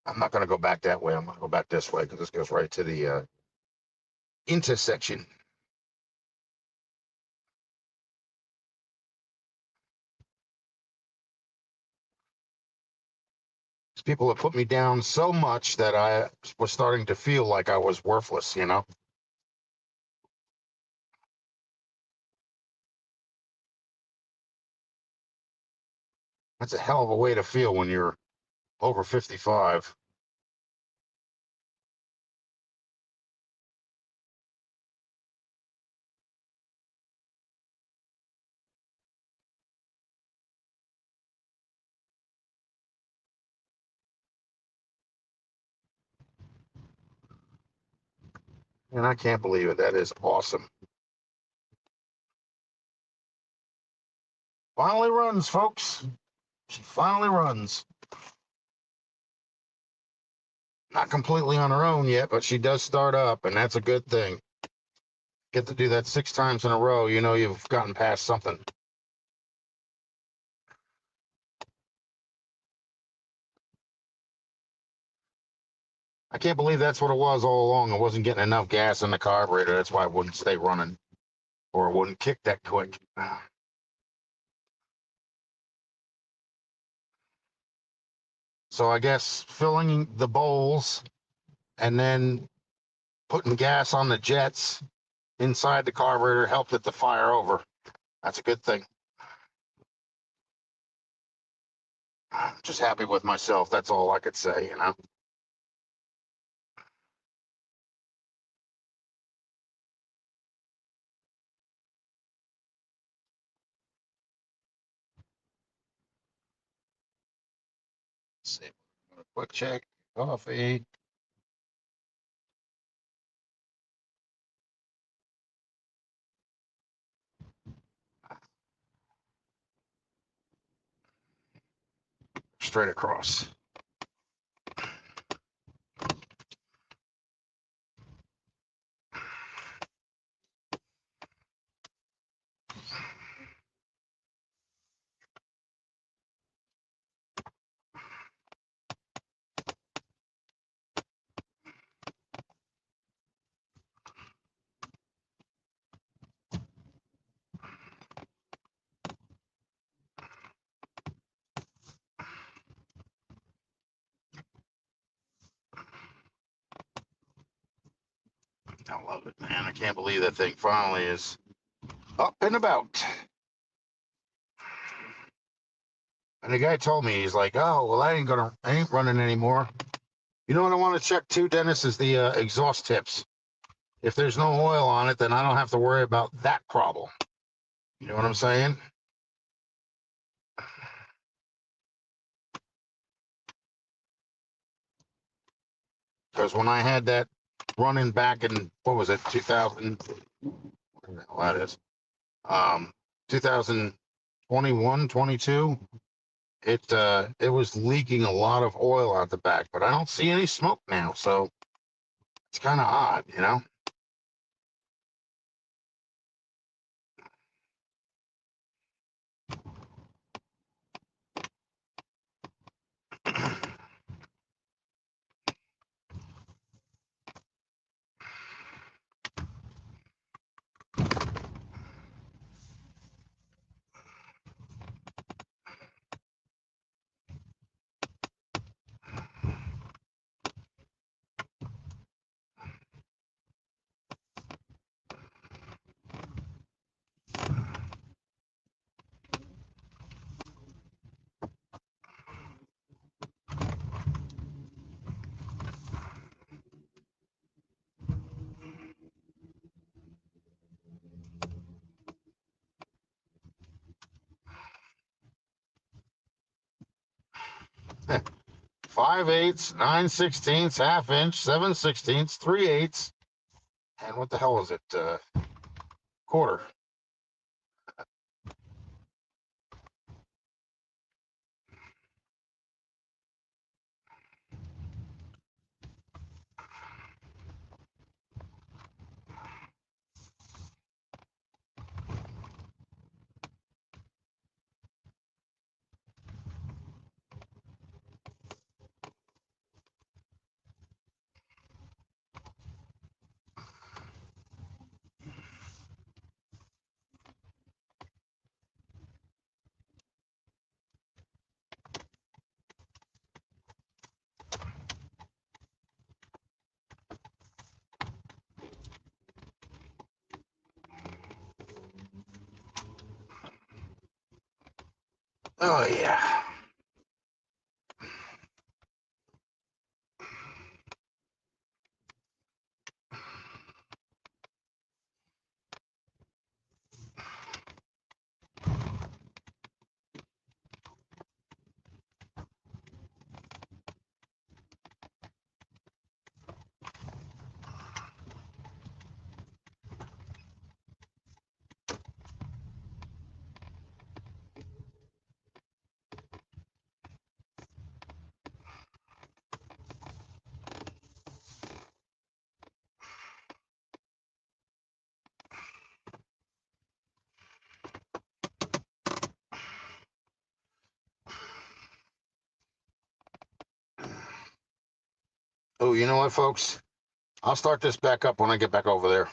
I'm not going to go back that way. I'm going to go back this way, because this goes right to the intersection. People have put me down so much that I was starting to feel like I was worthless, you know? That's a hell of a way to feel when you're over 55. And I can't believe it. That is awesome. Finally runs, folks. She finally runs. Not completely on her own yet, but she does start up, and that's a good thing. Get to do that 6 times in a row, you know you've gotten past something. I can't believe that's what it was all along. I wasn't getting enough gas in the carburetor. That's why it wouldn't stay running, or it wouldn't kick that quick. So I guess filling the bowls and then putting gas on the jets inside the carburetor helped it to fire over. That's a good thing. I'm just happy with myself. That's all I could say, you know. Let's see. Quick check. Coffee. Straight across. I love it, man. I can't believe that thing finally is up and about. And the guy told me, he's like, "Oh, well, I ain't running anymore." You know what I want to check too, Dennis, is the exhaust tips. If there's no oil on it, then I don't have to worry about that problem. You know what I'm saying? Because when I had that running back in, what was it, 2000, what the hell that is, 2021, 22, it was leaking a lot of oil out the back, but I don't see any smoke now, so it's kind of odd, you know? 5/8, 9/16, ½ inch, 7/16, 3/8, and what the hell is it? Quarter. Oh yeah. Oh, you know what, folks? I'll start this back up when I get back over there.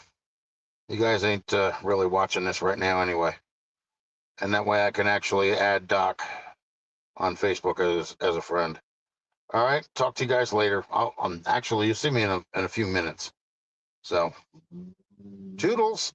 You guys ain't really watching this right now anyway. And that way I can actually add Doc on Facebook as a friend. All right. Talk to you guys later. Actually, you see me in a few minutes. So, toodles.